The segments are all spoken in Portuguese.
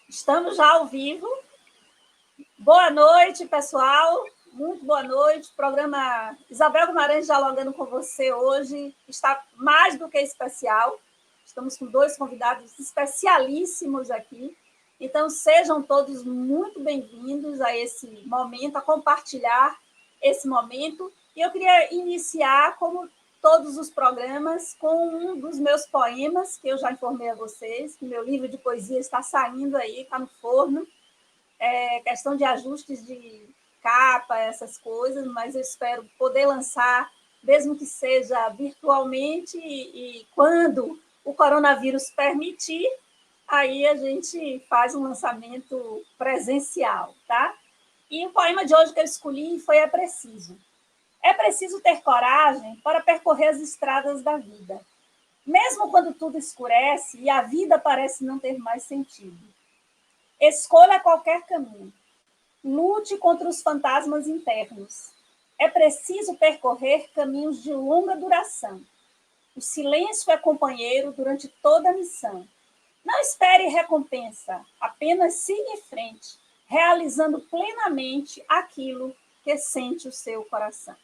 Estamos já ao vivo. Boa noite, pessoal. Muito boa noite. O programa Isabel Guimarães dialogando com você hoje está mais do que especial. Estamos com 2 convidados especialíssimos aqui. Então, sejam todos muito bem-vindos a esse momento, a compartilhar esse momento. E eu queria iniciar, como todos os programas, com um dos meus poemas, que eu já informei a vocês, que meu livro de poesia está saindo aí, está no forno. Questão de ajustes de capa, essas coisas, mas eu espero poder lançar, mesmo que seja virtualmente, e quando o coronavírus permitir, aí a gente faz um lançamento presencial, tá? E o poema de hoje que eu escolhi foi É Preciso. É preciso ter coragem para percorrer as estradas da vida, mesmo quando tudo escurece e a vida parece não ter mais sentido. Escolha qualquer caminho. Lute contra os fantasmas internos. É preciso percorrer caminhos de longa duração. O silêncio é companheiro durante toda a missão. Não espere recompensa, apenas siga em frente, realizando plenamente aquilo que sente o seu coração.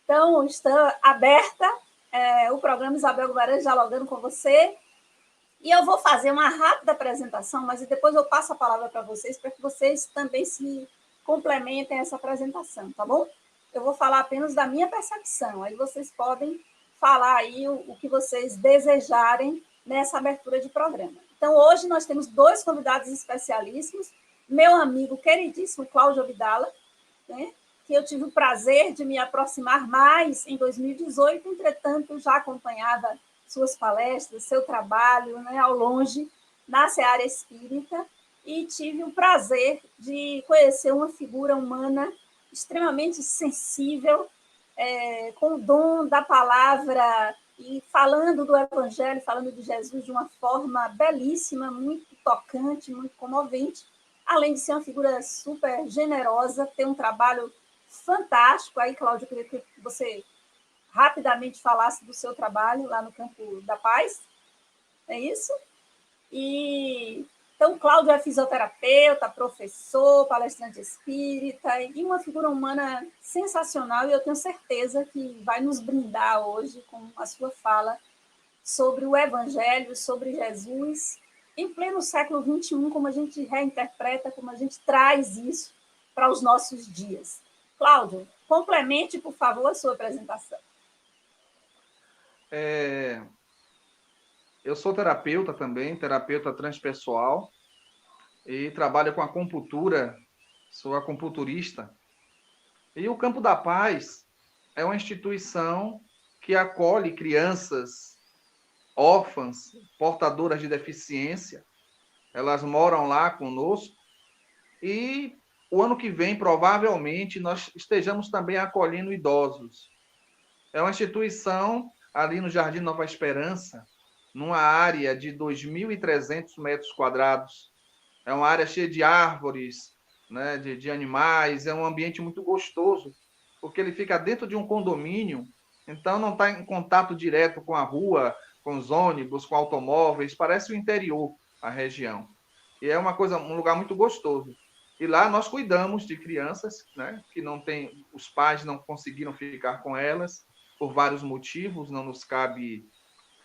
Então, está aberta o programa Isabel Guimarães dialogando com você. E eu vou fazer uma rápida apresentação, mas depois eu passo a palavra para vocês, para que vocês também se complementem essa apresentação, tá bom? Eu vou falar apenas da minha percepção, aí vocês podem falar aí o que vocês desejarem nessa abertura de programa. Então, hoje nós temos 2 convidados especialíssimos, meu amigo queridíssimo Cláudio Abdala, né, que eu tive o prazer de me aproximar mais em 2018, entretanto, já acompanhava suas palestras, seu trabalho, né, ao longe, na seara espírita, e tive o prazer de conhecer uma figura humana extremamente sensível, com o dom da palavra e falando do Evangelho, falando de Jesus de uma forma belíssima, muito tocante, muito comovente, além de ser uma figura super generosa, ter um trabalho fantástico. Aí, Cláudio, eu queria que você rapidamente falasse do seu trabalho lá no Campo da Paz, é isso? E então, Cláudio é fisioterapeuta, professor, palestrante espírita e uma figura humana sensacional, e eu tenho certeza que vai nos brindar hoje com a sua fala sobre o Evangelho, sobre Jesus, em pleno século XXI, como a gente reinterpreta, como a gente traz isso para os nossos dias. Cláudio, complemente, por favor, a sua apresentação. Eu sou terapeuta também, terapeuta transpessoal, e trabalho com acupuntura, sou acupunturista. E o Campo da Paz é uma instituição que acolhe crianças órfãs, portadoras de deficiência. Elas moram lá conosco e o ano que vem, provavelmente, nós estejamos também acolhendo idosos. É uma instituição ali no Jardim Nova Esperança, numa área de 2.300 metros quadrados. É uma área cheia de árvores, né, de animais, é um ambiente muito gostoso, porque ele fica dentro de um condomínio, então não está em contato direto com a rua, com os ônibus, com automóveis, parece o interior, a região. E é um lugar muito gostoso. E lá nós cuidamos de crianças, né, que não tem, os pais não conseguiram ficar com elas por vários motivos, não nos cabe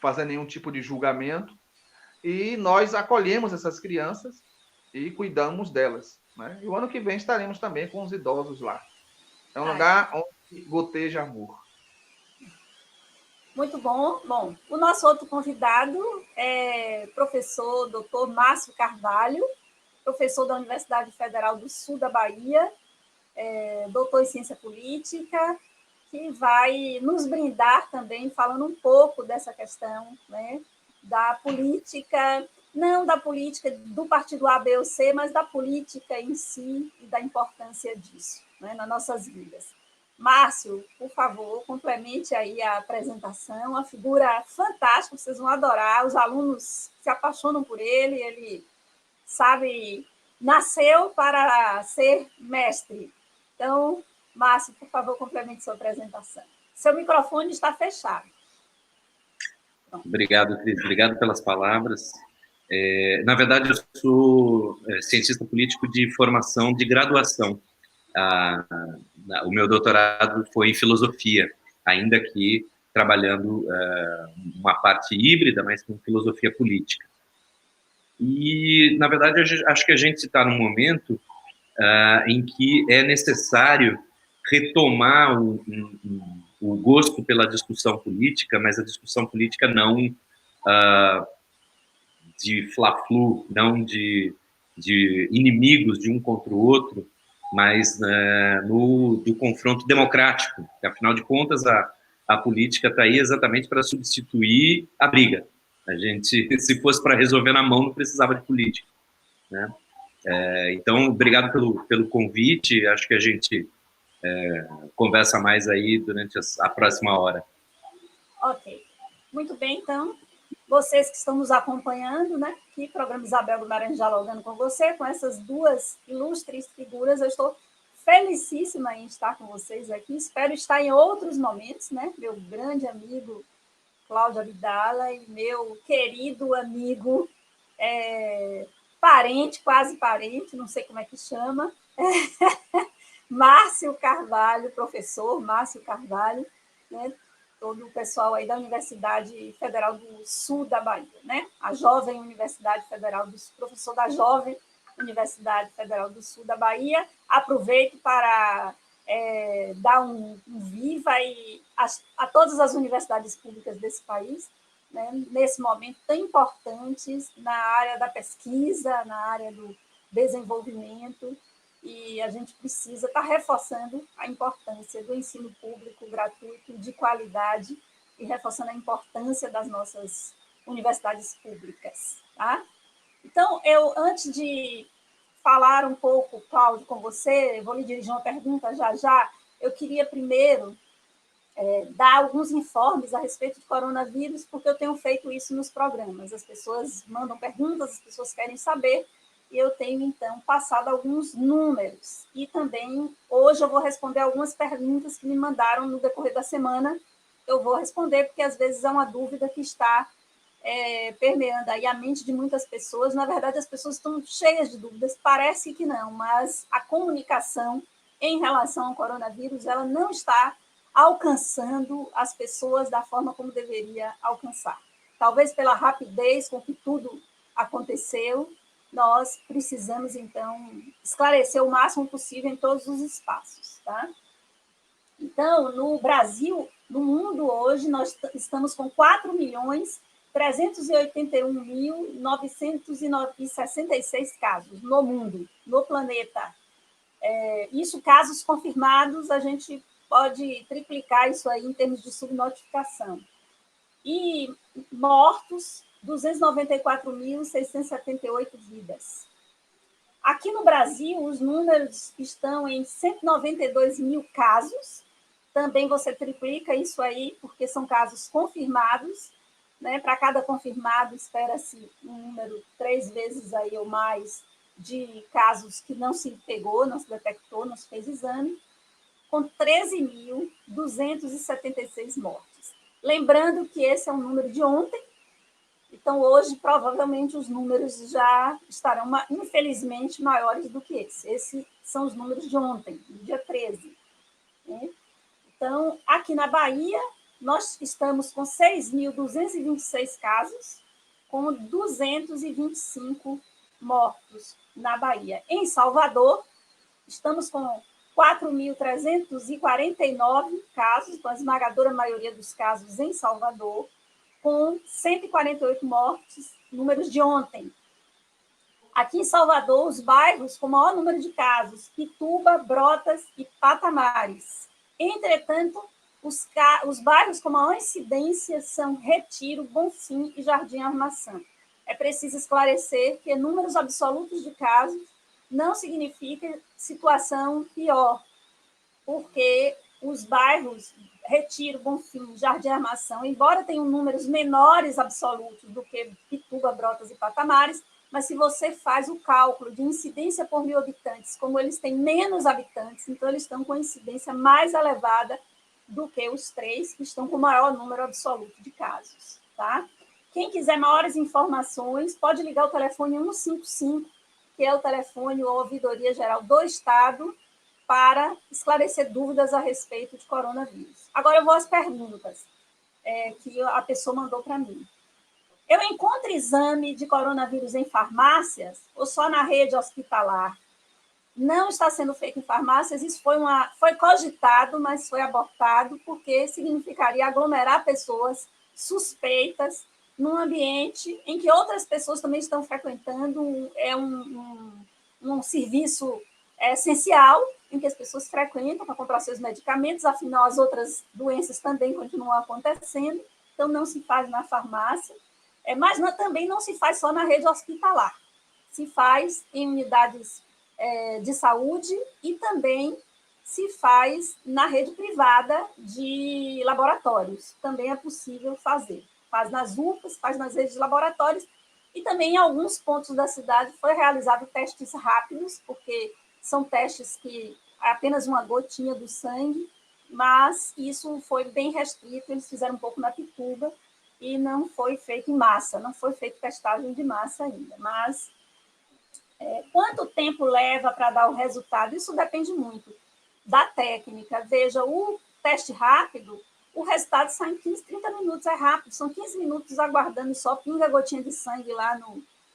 fazer nenhum tipo de julgamento, e nós acolhemos essas crianças e cuidamos delas, né? E o ano que vem estaremos também com os idosos lá. É um lugar onde goteja amor. Muito bom. Bom, o nosso outro convidado é professor Dr. Márcio Carvalho, professor da Universidade Federal do Sul da Bahia, doutor em ciência política, que vai nos brindar também falando um pouco dessa questão, né, da política, não da política do partido A, B ou C, mas da política em si e da importância disso, né, nas nossas vidas. Márcio, por favor, complemente aí a apresentação, uma figura fantástica, vocês vão adorar, os alunos se apaixonam por ele sabe, nasceu para ser mestre. Então, Márcio, por favor, complemente sua apresentação. Seu microfone está fechado. Pronto. Obrigado, Cris. Obrigado pelas palavras. Na verdade, eu sou cientista político de formação de graduação. O meu doutorado foi em filosofia, ainda que trabalhando uma parte híbrida, mas com filosofia política. E, na verdade, acho que a gente está num momento em que é necessário retomar o gosto pela discussão política, mas a discussão política não de fla-flu, não de inimigos de um contra o outro, mas do confronto democrático. Porque, afinal de contas, a política está aí exatamente para substituir a briga. A gente, se fosse para resolver na mão, não precisava de política, né? Então, obrigado pelo convite. Acho que a gente conversa mais aí durante a próxima hora. Ok. Muito bem, então, vocês que estão nos acompanhando, né? Aqui, programa Isabel Guimarães dialogando com você, com essas duas ilustres figuras, eu estou felicíssima em estar com vocês aqui. Espero estar em outros momentos, né? Meu grande amigo Cláudio Abdala e meu querido amigo, parente, quase parente, não sei como é que chama, Márcio Carvalho, professor Márcio Carvalho, né? Todo o pessoal aí da Universidade Federal do Sul da Bahia, né? A Jovem Universidade Federal do Sul, professor da Jovem Universidade Federal do Sul da Bahia. Aproveito para dar um viva a todas as universidades públicas desse país, né? Nesse momento tão importantes na área da pesquisa, na área do desenvolvimento, e a gente precisa estar reforçando a importância do ensino público gratuito, de qualidade, e reforçando a importância das nossas universidades públicas. Tá? Então, antes de falar um pouco, Cláudio, com você, vou lhe dirigir uma pergunta já. Eu queria primeiro dar alguns informes a respeito do coronavírus, porque eu tenho feito isso nos programas. As pessoas mandam perguntas, as pessoas querem saber, e eu tenho, então, passado alguns números. E também, hoje, eu vou responder algumas perguntas que me mandaram no decorrer da semana. Eu vou responder, porque, às vezes, é uma dúvida que está permeando aí a mente de muitas pessoas. Na verdade, as pessoas estão cheias de dúvidas, parece que não, mas a comunicação em relação ao coronavírus, ela não está alcançando as pessoas da forma como deveria alcançar. Talvez pela rapidez com que tudo aconteceu, nós precisamos, então, esclarecer o máximo possível em todos os espaços. Tá? Então, no Brasil, no mundo hoje, nós estamos com 4.381.966 casos no mundo, no planeta. Isso, casos confirmados, a gente pode triplicar isso aí em termos de subnotificação. E mortos, 294.678 vidas. Aqui no Brasil, os números estão em 192 mil casos. Também você triplica isso aí, porque são casos confirmados. Né? Para cada confirmado, espera-se um número 3 vezes aí ou mais de casos que não se pegou, não se detectou, não se fez exame, com 13.276 mortes. Lembrando que esse é um número de ontem, então hoje provavelmente os números já estarão, infelizmente, maiores do que esse. Esses são os números de ontem, dia 13. Né? Então, aqui na Bahia, nós estamos com 6.226 casos, com 225 mortos na Bahia. Em Salvador, estamos com 4.349 casos, com a esmagadora maioria dos casos em Salvador, com 148 mortes, números de ontem. Aqui em Salvador, os bairros com maior número de casos, Pituba, Brotas e Patamares. Entretanto, os bairros com maior incidência são Retiro, Bonfim e Jardim Armação. É preciso esclarecer que números absolutos de casos não significa situação pior, porque os bairros Retiro, Bonfim, Jardim Armação, embora tenham números menores absolutos do que Pituba, Brotas e Patamares, mas se você faz o cálculo de incidência por 1.000 habitantes, como eles têm menos habitantes, então eles estão com incidência mais elevada do que os 3 que estão com o maior número absoluto de casos. Tá? Quem quiser maiores informações, pode ligar o telefone 155, que é o telefone ou Ouvidoria Geral do Estado, para esclarecer dúvidas a respeito de coronavírus. Agora eu vou às perguntas que a pessoa mandou para mim. Eu encontro exame de coronavírus em farmácias ou só na rede hospitalar? Não está sendo feito em farmácias, isso foi cogitado, mas foi abortado, porque significaria aglomerar pessoas suspeitas num ambiente em que outras pessoas também estão frequentando, um serviço essencial, em que as pessoas frequentam para comprar seus medicamentos, afinal, as outras doenças também continuam acontecendo, então não se faz na farmácia, mas também não se faz só na rede hospitalar, se faz em unidades de saúde e também se faz na rede privada de laboratórios. Também é possível fazer. Faz nas UPAs, faz nas redes de laboratórios e também em alguns pontos da cidade foi realizado testes rápidos, porque são testes que é apenas uma gotinha do sangue, mas isso foi bem restrito, eles fizeram um pouco na Pituba e não foi feito em massa, não foi feita testagem de massa ainda, mas quanto tempo leva para dar o resultado? Isso depende muito da técnica. Veja, o teste rápido, o resultado sai em 15, 30 minutos, é rápido. São 15 minutos aguardando só, pinga a gotinha de sangue lá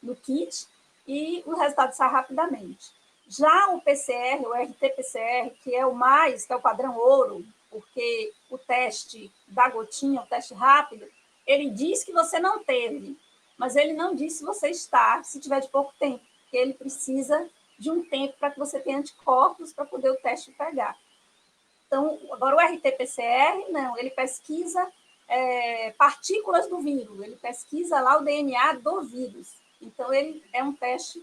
no kit e o resultado sai rapidamente. Já o PCR, o RT-PCR, que é o padrão ouro, porque o teste da gotinha, o teste rápido, ele diz que você não teve, mas ele não diz se você está, se tiver de pouco tempo, porque ele precisa de um tempo para que você tenha anticorpos para poder o teste pegar. Então, agora o RT-PCR, não, ele pesquisa partículas do vírus, ele pesquisa lá o DNA do vírus. Então, ele é um teste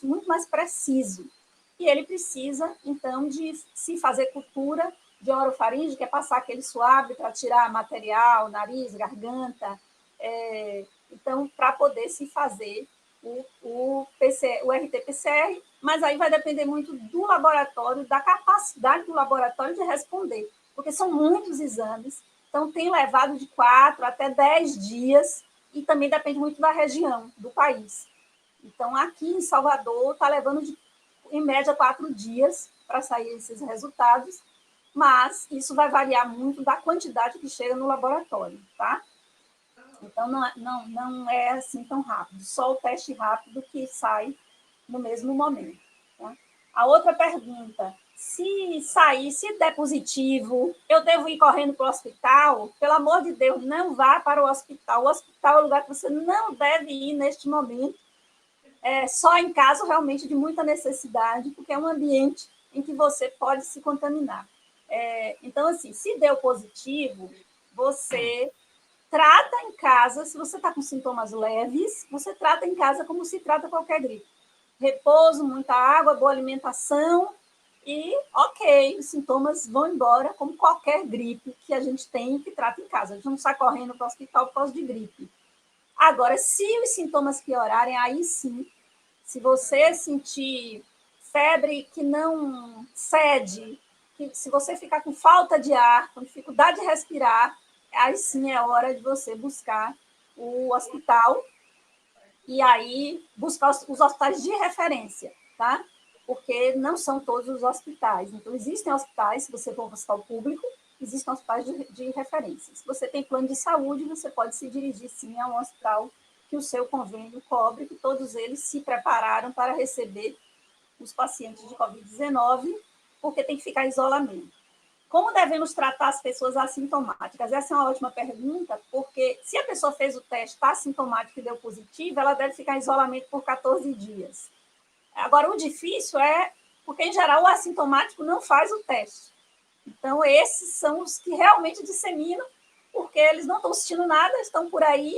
muito mais preciso. E ele precisa, então, de se fazer cultura de orofaringe, que é passar aquele suave para tirar material, nariz, garganta, então, para poder se fazer o RT-PCR, mas aí vai depender muito do laboratório, da capacidade do laboratório de responder, porque são muitos exames, então tem levado de 4 até 10 dias, e também depende muito da região, do país. Então, aqui em Salvador, está levando, em média, 4 dias para sair esses resultados, mas isso vai variar muito da quantidade que chega no laboratório, tá? Então, não é assim tão rápido, só o teste rápido que sai no mesmo momento. Tá? A outra pergunta, se der positivo, eu devo ir correndo para o hospital? Pelo amor de Deus, não vá para o hospital. O hospital é o lugar que você não deve ir neste momento, só em caso realmente de muita necessidade, porque é um ambiente em que você pode se contaminar. Então, assim, se deu positivo, você trata em casa, se você está com sintomas leves, você trata em casa como se trata qualquer gripe. Repouso, muita água, boa alimentação e, ok, os sintomas vão embora como qualquer gripe que a gente tem que trata em casa. A gente não sai correndo para o hospital por causa de gripe. Agora, se os sintomas piorarem, aí sim, se você sentir febre que não cede, se você ficar com falta de ar, com dificuldade de respirar, aí sim é hora de você buscar o hospital e aí buscar os hospitais de referência, tá? Porque não são todos os hospitais. Então, existem hospitais, se você for um hospital público, existem hospitais de referência. Se você tem plano de saúde, você pode se dirigir, sim, a um hospital que o seu convênio cobre, que todos eles se prepararam para receber os pacientes de Covid-19, porque tem que ficar em isolamento. Como devemos tratar as pessoas assintomáticas? Essa é uma ótima pergunta, porque se a pessoa fez o teste, está assintomática e deu positivo, ela deve ficar em isolamento por 14 dias. Agora, o difícil porque, em geral, o assintomático não faz o teste. Então, esses são os que realmente disseminam, porque eles não estão sentindo nada, estão por aí,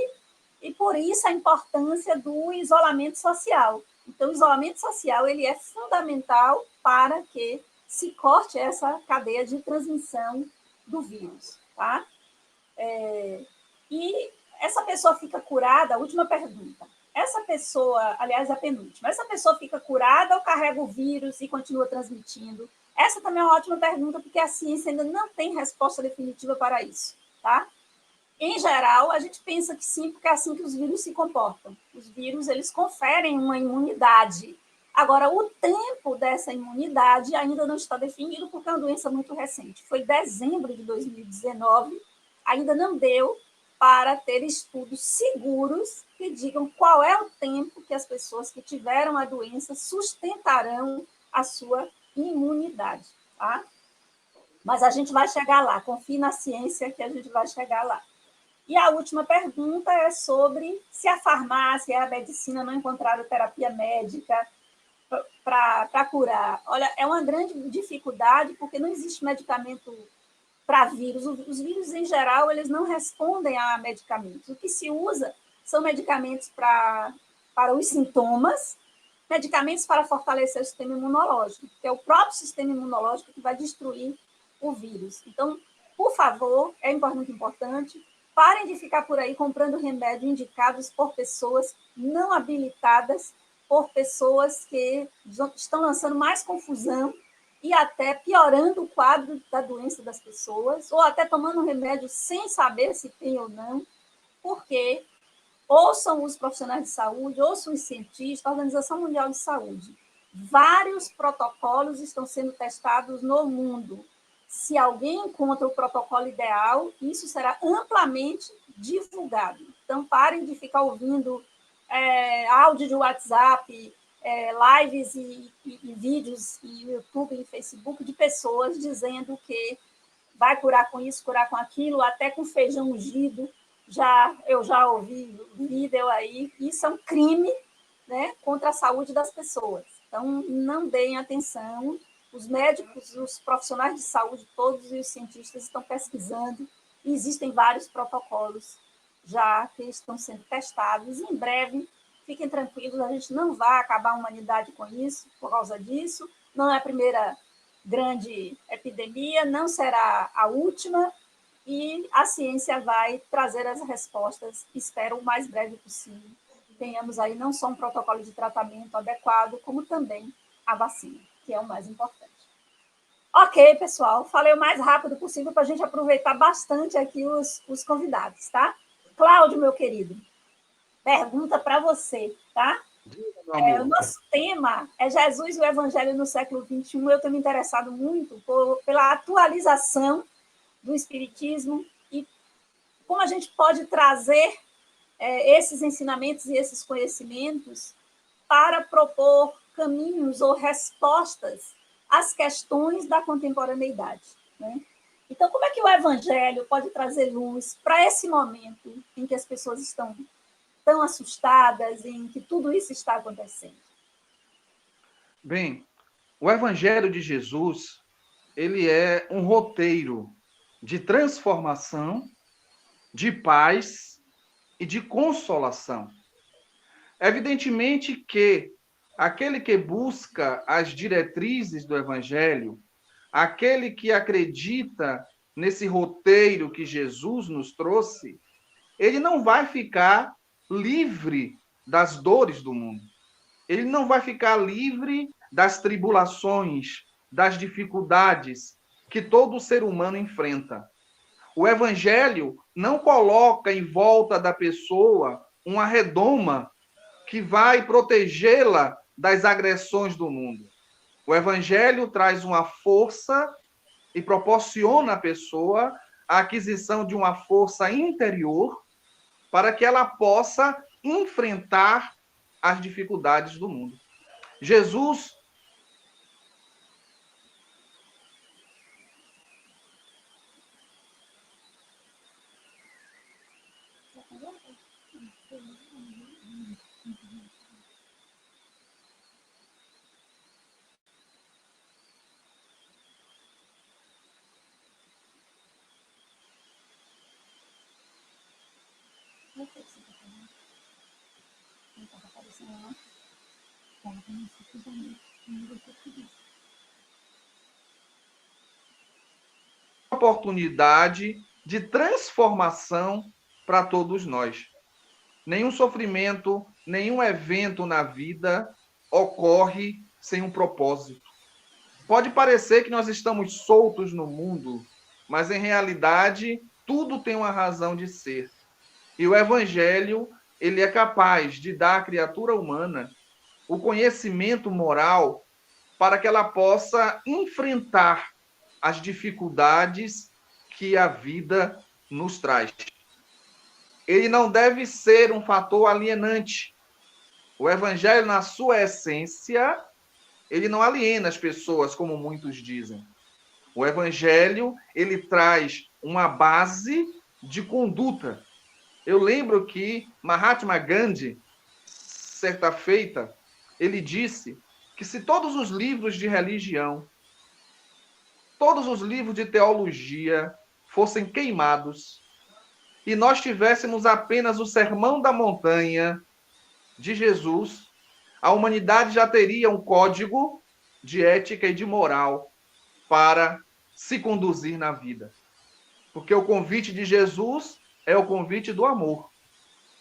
e por isso a importância do isolamento social. Então, o isolamento social ele é fundamental para que se corte essa cadeia de transmissão do vírus, tá? E essa pessoa fica curada, a última pergunta, essa pessoa, aliás, a penúltima, essa pessoa fica curada ou carrega o vírus e continua transmitindo? Essa também é uma ótima pergunta, porque a ciência ainda não tem resposta definitiva para isso, tá? Em geral, a gente pensa que sim, porque é assim que os vírus se comportam. Os vírus, eles conferem uma imunidade. Agora, o tempo dessa imunidade ainda não está definido, porque é uma doença muito recente. Foi dezembro de 2019, ainda não deu para ter estudos seguros que digam qual é o tempo que as pessoas que tiveram a doença sustentarão a sua imunidade, tá? Mas a gente vai chegar lá, confie na ciência que a gente vai chegar lá. E a última pergunta é sobre se a farmácia e a medicina não encontraram terapia médica para curar. Olha, é uma grande dificuldade, porque não existe medicamento para vírus. Os vírus, em geral, eles não respondem a medicamentos. O que se usa são medicamentos para os sintomas, medicamentos para fortalecer o sistema imunológico, que é o próprio sistema imunológico que vai destruir o vírus. Então, por favor, é muito importante, parem de ficar por aí comprando remédios indicados por pessoas não habilitadas, por pessoas que estão lançando mais confusão e até piorando o quadro da doença das pessoas, ou até tomando remédio sem saber se tem ou não, porque ouçam os profissionais de saúde, ouçam os cientistas, a Organização Mundial de Saúde. Vários protocolos estão sendo testados no mundo. Se alguém encontra o protocolo ideal, isso será amplamente divulgado. Então, parem de ficar ouvindo áudio de WhatsApp, lives e vídeos em YouTube e Facebook de pessoas dizendo que vai curar com isso, curar com aquilo, até com feijão ungido. Eu já ouvi vídeo aí, isso é um crime, né, contra a saúde das pessoas. Então, não deem atenção. Os médicos, os profissionais de saúde, todos e os cientistas estão pesquisando, e existem vários protocolos já que estão sendo testados. Em breve, fiquem tranquilos, a gente não vai acabar a humanidade com isso, por causa disso. Não é a primeira grande epidemia, não será a última, e a ciência vai trazer as respostas, espero, o mais breve possível. Tenhamos aí não só um protocolo de tratamento adequado, como também a vacina, que é o mais importante. Ok, pessoal, falei o mais rápido possível para a gente aproveitar bastante aqui os convidados, tá? Cláudio, meu querido, pergunta para você, tá? O nosso tema é Jesus e o Evangelho no século XXI. Eu tenho me interessado muito pela atualização do Espiritismo e como a gente pode trazer esses ensinamentos e esses conhecimentos para propor caminhos ou respostas às questões da contemporaneidade, né? Então, como é que o Evangelho pode trazer luz para esse momento em que as pessoas estão tão assustadas, em que tudo isso está acontecendo? Bem, o Evangelho de Jesus, ele é um roteiro de transformação, de paz e de consolação. Evidentemente que aquele que busca as diretrizes do Evangelho, aquele que acredita nesse roteiro que Jesus nos trouxe, ele não vai ficar livre das dores do mundo. Ele não vai ficar livre das tribulações, das dificuldades que todo ser humano enfrenta. O Evangelho não coloca em volta da pessoa uma redoma que vai protegê-la das agressões do mundo. O Evangelho traz uma força e proporciona à pessoa a aquisição de uma força interior para que ela possa enfrentar as dificuldades do mundo. Jesus oportunidade de transformação para todos nós. Nenhum sofrimento, nenhum evento na vida ocorre sem um propósito. Pode parecer que nós estamos soltos no mundo, mas em realidade tudo tem uma razão de ser. E o Evangelho, ele é capaz de dar à criatura humana o conhecimento moral para que ela possa enfrentar as dificuldades que a vida nos traz. Ele não deve ser um fator alienante. O Evangelho, na sua essência, ele não aliena as pessoas, como muitos dizem. O Evangelho, ele traz uma base de conduta. Eu lembro que Mahatma Gandhi, certa feita, ele disse que se todos os livros de religião, todos os livros de teologia fossem queimados e nós tivéssemos apenas o Sermão da Montanha de Jesus, a humanidade já teria um código de ética e de moral para se conduzir na vida. Porque o convite de Jesus é o convite do amor.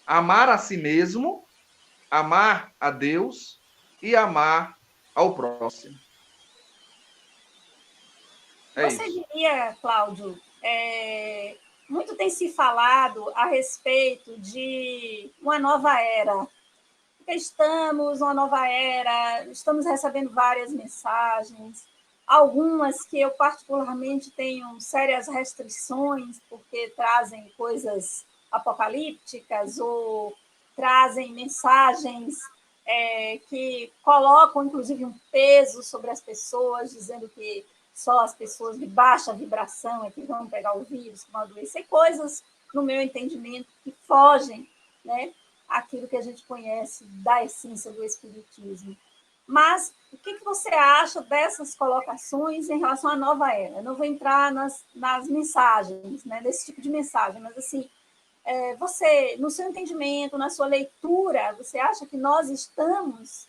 Amar a si mesmo, amar a Deus e amar ao próximo. Você diria, Cláudio, muito tem se falado a respeito de uma nova era. Estamos numa nova era, estamos recebendo várias mensagens, algumas que eu particularmente tenho sérias restrições, porque trazem coisas apocalípticas ou trazem mensagens que colocam, inclusive, um peso sobre as pessoas, dizendo que só as pessoas de baixa vibração é que vão pegar o vírus, que vão adoecer, coisas, no meu entendimento, que fogem, né, aquilo que a gente conhece da essência do Espiritismo. Mas o que você acha dessas colocações em relação à nova era? Eu não vou entrar nas mensagens, né, desse tipo de mensagem, mas assim, você, no seu entendimento, na sua leitura, você acha que nós estamos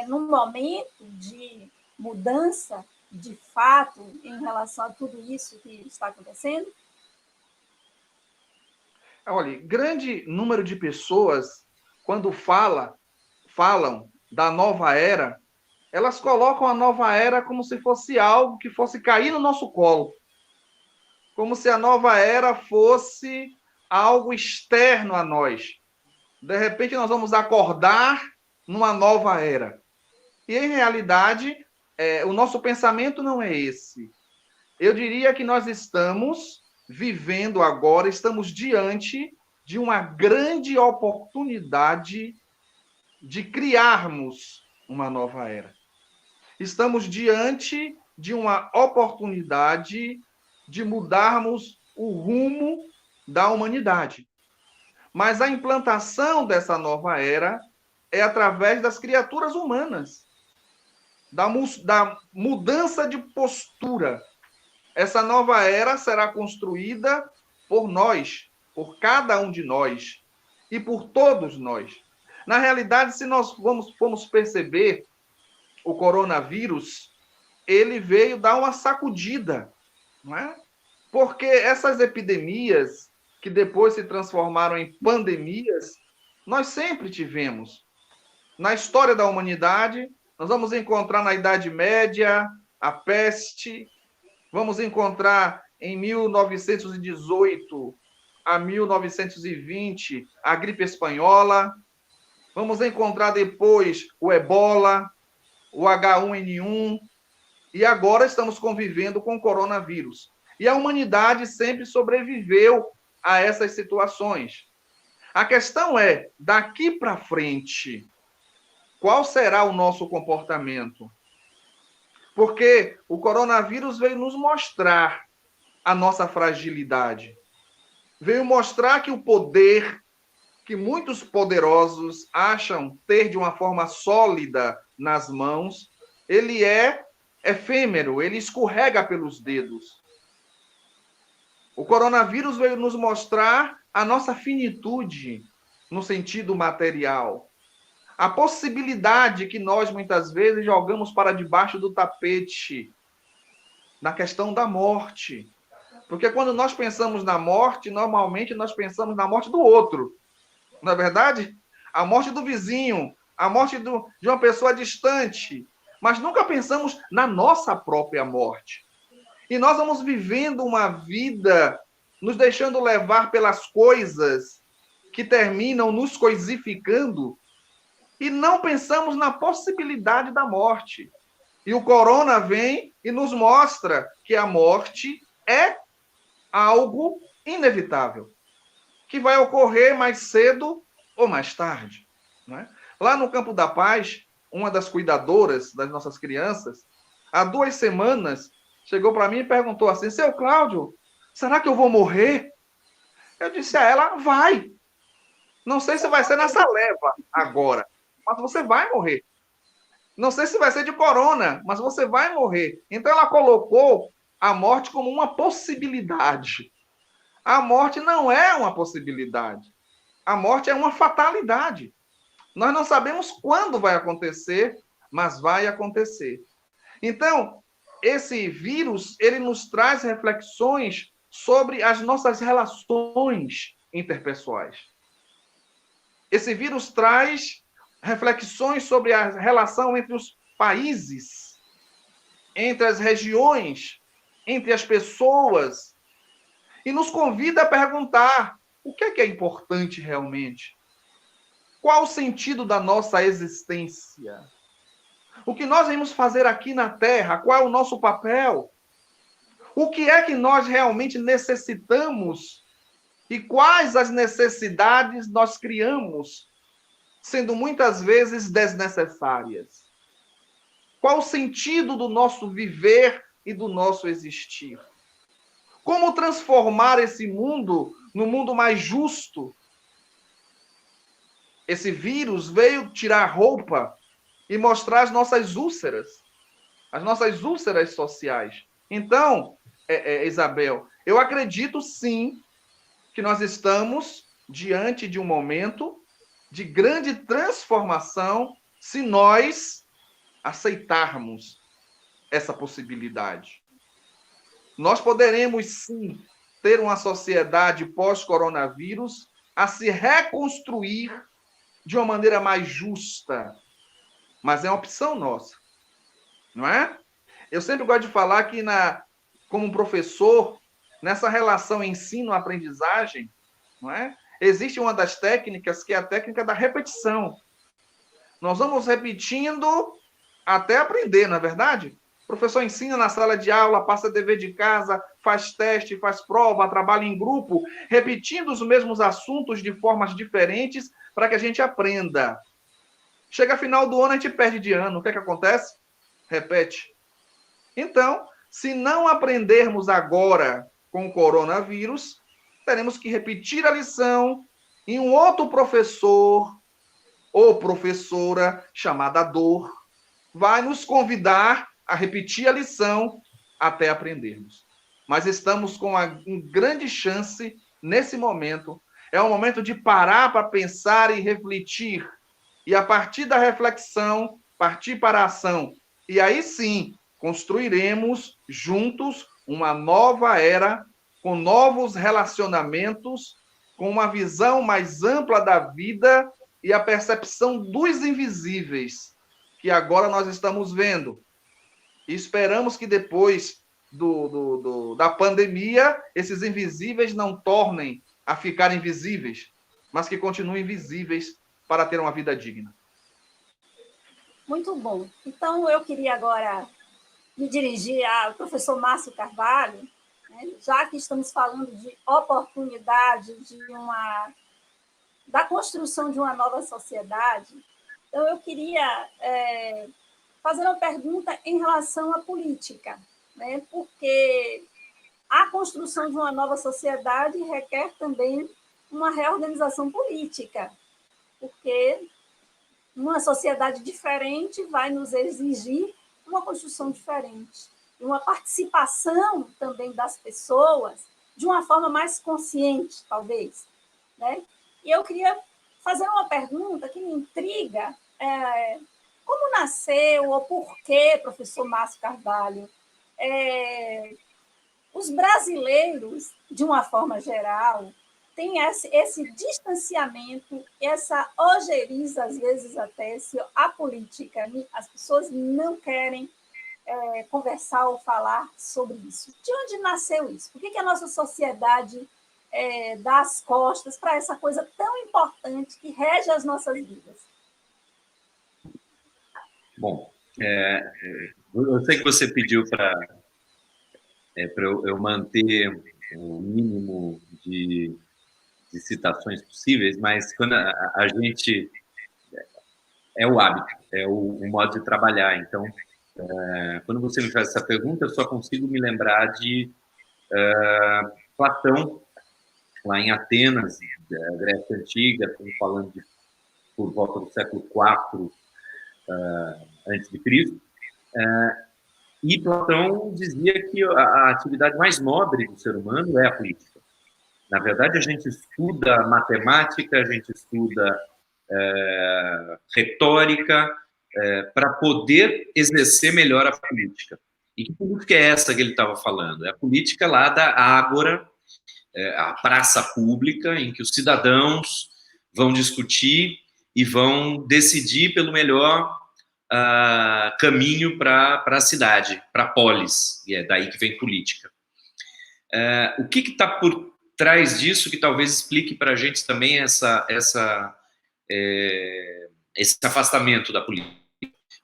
num momento de mudança, de fato, em relação a tudo isso que está acontecendo? Olha, grande número de pessoas, quando falam da nova era, elas colocam a nova era como se fosse algo que fosse cair no nosso colo. Como se a nova era fosse algo externo a nós. De repente, nós vamos acordar numa nova era. E, em realidade, o nosso pensamento não é esse. Eu diria que nós estamos vivendo agora, estamos diante de uma grande oportunidade de criarmos uma nova era. Estamos diante de uma oportunidade de mudarmos o rumo da humanidade. Mas a implantação dessa nova era é através das criaturas humanas, da mudança de postura. Essa nova era será construída por nós, por cada um de nós e por todos nós. Na realidade, se nós formos perceber, o coronavírus, ele veio dar uma sacudida, não é? Porque essas epidemias, que depois se transformaram em pandemias, nós sempre tivemos. Na história da humanidade, nós vamos encontrar na Idade Média a peste, vamos encontrar em 1918 a 1920 a gripe espanhola, vamos encontrar depois o ebola, o H1N1, e agora estamos convivendo com o coronavírus. E a humanidade sempre sobreviveu a essas situações. A questão é, daqui para frente, qual será o nosso comportamento? Porque o coronavírus veio nos mostrar a nossa fragilidade. Veio mostrar que o poder que muitos poderosos acham ter de uma forma sólida nas mãos, ele é efêmero, ele escorrega pelos dedos. O coronavírus veio nos mostrar a nossa finitude no sentido material. A possibilidade que nós, muitas vezes, jogamos para debaixo do tapete na questão da morte. Porque quando nós pensamos na morte, normalmente nós pensamos na morte do outro. Não é verdade? A morte do vizinho, a morte de uma pessoa distante. Mas nunca pensamos na nossa própria morte. E nós vamos vivendo uma vida nos deixando levar pelas coisas que terminam nos coisificando e não pensamos na possibilidade da morte. E o corona vem e nos mostra que a morte é algo inevitável, que vai ocorrer mais cedo ou mais tarde. Não é? Lá no Campo da Paz, uma das cuidadoras das nossas crianças, há 2 semanas, chegou para mim e perguntou assim: seu Cláudio, será que eu vou morrer? Eu disse a ela: vai. Não sei se vai ser nessa leva agora, mas você vai morrer. Não sei se vai ser de corona, mas você vai morrer. Então ela colocou a morte como uma possibilidade. A morte não é uma possibilidade. A morte é uma fatalidade. Nós não sabemos quando vai acontecer, mas vai acontecer. Então, esse vírus, ele nos traz reflexões sobre as nossas relações interpessoais. Esse vírus traz reflexões sobre a relação entre os países, entre as regiões, entre as pessoas, e nos convida a perguntar: o que é importante realmente? Qual o sentido da nossa existência? O que nós vamos fazer aqui na Terra? Qual é o nosso papel? O que é que nós realmente necessitamos? E quais as necessidades nós criamos, sendo muitas vezes desnecessárias? Qual o sentido do nosso viver e do nosso existir? Como transformar esse mundo num mundo mais justo? Esse vírus veio tirar roupa e mostrar as nossas úlceras sociais. Então, Isabel, eu acredito sim que nós estamos diante de um momento de grande transformação se nós aceitarmos essa possibilidade. Nós poderemos sim ter uma sociedade pós-coronavírus a se reconstruir de uma maneira mais justa, mas é uma opção nossa, não é? Eu sempre gosto de falar que, como professor, nessa relação ensino-aprendizagem, não é? Existe uma das técnicas que é a técnica da repetição. Nós vamos repetindo até aprender, não é verdade? O professor ensina na sala de aula, passa dever de casa, faz teste, faz prova, trabalha em grupo, repetindo os mesmos assuntos de formas diferentes para que a gente aprenda. Chega final do ano, a gente perde de ano. O que é que acontece? Repete. Então, se não aprendermos agora com o coronavírus, teremos que repetir a lição em um outro professor ou professora chamada dor vai nos convidar a repetir a lição até aprendermos. Mas estamos com uma grande chance nesse momento. É um momento de parar para pensar e refletir. E a partir da reflexão, partir para a ação. E aí sim, construiremos juntos uma nova era, com novos relacionamentos, com uma visão mais ampla da vida e a percepção dos invisíveis, que agora nós estamos vendo. E esperamos que depois da pandemia, esses invisíveis não tornem a ficar invisíveis, mas que continuem visíveis para ter uma vida digna. Muito bom. Então, eu queria agora me dirigir ao professor Márcio Carvalho, né? Já que estamos falando de oportunidade da construção de uma nova sociedade, então eu queria fazer uma pergunta em relação à política, né? Porque a construção de uma nova sociedade requer também uma reorganização política, porque uma sociedade diferente vai nos exigir uma construção diferente, uma participação também das pessoas de uma forma mais consciente, talvez, né? E eu queria fazer uma pergunta que me intriga, como nasceu ou por que, professor Márcio Carvalho, os brasileiros, de uma forma geral, têm esse distanciamento, essa ojeriza, às vezes até, a política. As pessoas não querem conversar ou falar sobre isso. De onde nasceu isso? Por que a nossa sociedade dá as costas para essa coisa tão importante que rege as nossas vidas? Bom, eu sei que você pediu para eu manter o mínimo de citações possíveis, mas quando a gente... É o hábito, é o modo de trabalhar. Então, quando você me faz essa pergunta, eu só consigo me lembrar de Platão, lá em Atenas, da Grécia Antiga, estamos falando de por volta do século IV antes de Cristo. E Platão dizia que a atividade mais nobre do ser humano é a política. Na verdade, a gente estuda matemática, a gente estuda retórica, para poder exercer melhor a política. E que política é essa que ele estava falando? É a política lá da ágora, a praça pública, em que os cidadãos vão discutir e vão decidir pelo melhor caminho para a cidade, para a polis, e é daí que vem política. O que está por trás disso que talvez explique para a gente também esse afastamento da política?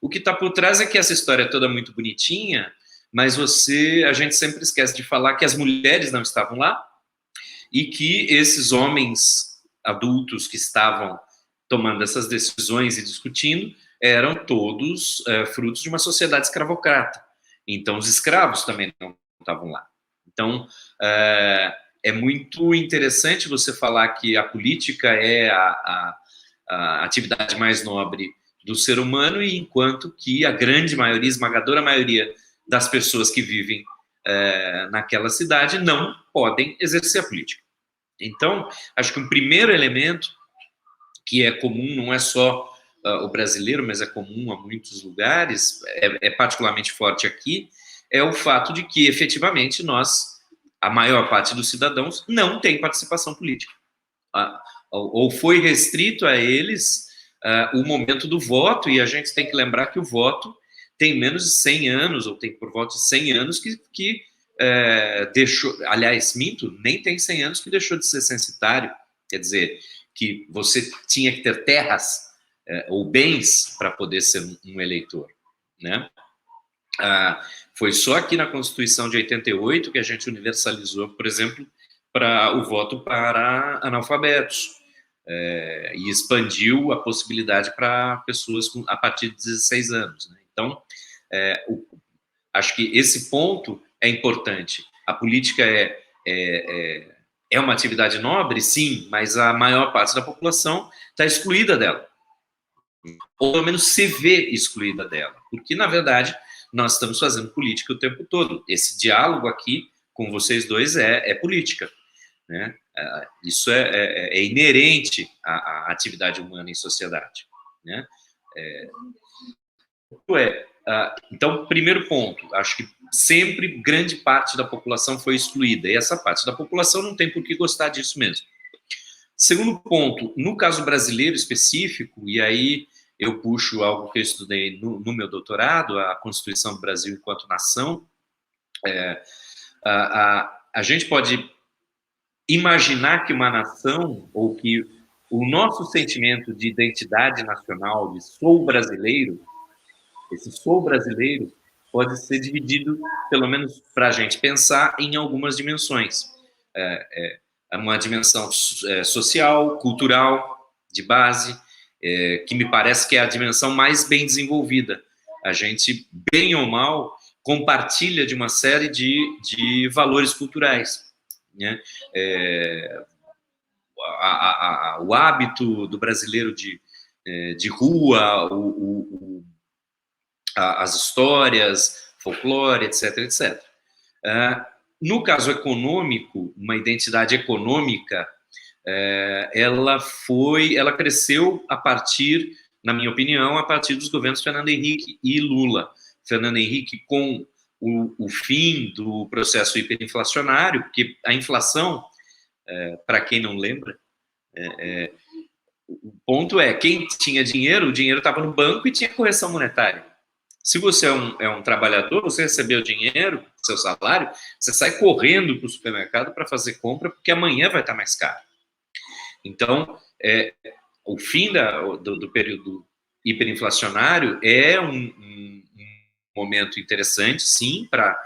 O que está por trás é que essa história é toda muito bonitinha, mas a gente sempre esquece de falar que as mulheres não estavam lá e que esses homens adultos que estavam tomando essas decisões e discutindo eram todos frutos de uma sociedade escravocrata. Então, os escravos também não estavam lá. Então, é muito interessante você falar que a política é a atividade mais nobre do ser humano, e enquanto que a grande maioria, esmagadora maioria das pessoas que vivem naquela cidade não podem exercer a política. Então, acho que um primeiro elemento que é comum, não é só o brasileiro, mas é comum a muitos lugares, é particularmente forte aqui, é o fato de que, efetivamente, a maior parte dos cidadãos, não tem participação política. Ou foi restrito a eles o momento do voto, e a gente tem que lembrar que o voto tem menos de 100 anos, ou tem por volta de 100 anos que deixou, aliás, minto, nem tem 100 anos que deixou de ser censitário, quer dizer, que você tinha que ter terras ou bens para poder ser um eleitor, né? Foi só aqui na Constituição de 88 que a gente universalizou, por exemplo, para o voto para analfabetos, e expandiu a possibilidade para pessoas a partir de 16 anos. Né? Então, acho que esse ponto é importante. A política é uma atividade nobre, sim, mas a maior parte da população está excluída dela. Ou pelo menos se vê excluída dela. Porque, na verdade, nós estamos fazendo política o tempo todo. Esse diálogo aqui com vocês dois é política. Né? Isso é inerente à atividade humana em sociedade. Né? Então, primeiro ponto, acho que sempre grande parte da população foi excluída, e essa parte da população não tem por que gostar disso mesmo. Segundo ponto, no caso brasileiro específico, e aí eu puxo algo que eu estudei no meu doutorado, a Constituição do Brasil enquanto nação, a gente pode imaginar que uma nação, ou que o nosso sentimento de identidade nacional, de sou brasileiro, esse sou brasileiro pode ser dividido, pelo menos para a gente pensar, em algumas dimensões. Uma dimensão social, cultural, de base, que me parece que é a dimensão mais bem desenvolvida. A gente, bem ou mal, compartilha de uma série de valores culturais. Né? O hábito do brasileiro de rua, as histórias, folclore, etc, etc. No caso econômico, uma identidade econômica, ela cresceu a partir, na minha opinião, a partir dos governos Fernando Henrique e Lula. Fernando Henrique com o fim do processo hiperinflacionário, porque a inflação, para quem não lembra, o ponto é, quem tinha dinheiro, o dinheiro estava no banco e tinha correção monetária. Se você é um trabalhador, você recebeu dinheiro, seu salário, você sai correndo para o supermercado para fazer compra, porque amanhã vai estar mais caro. Então, o fim do período hiperinflacionário é um momento interessante, sim, para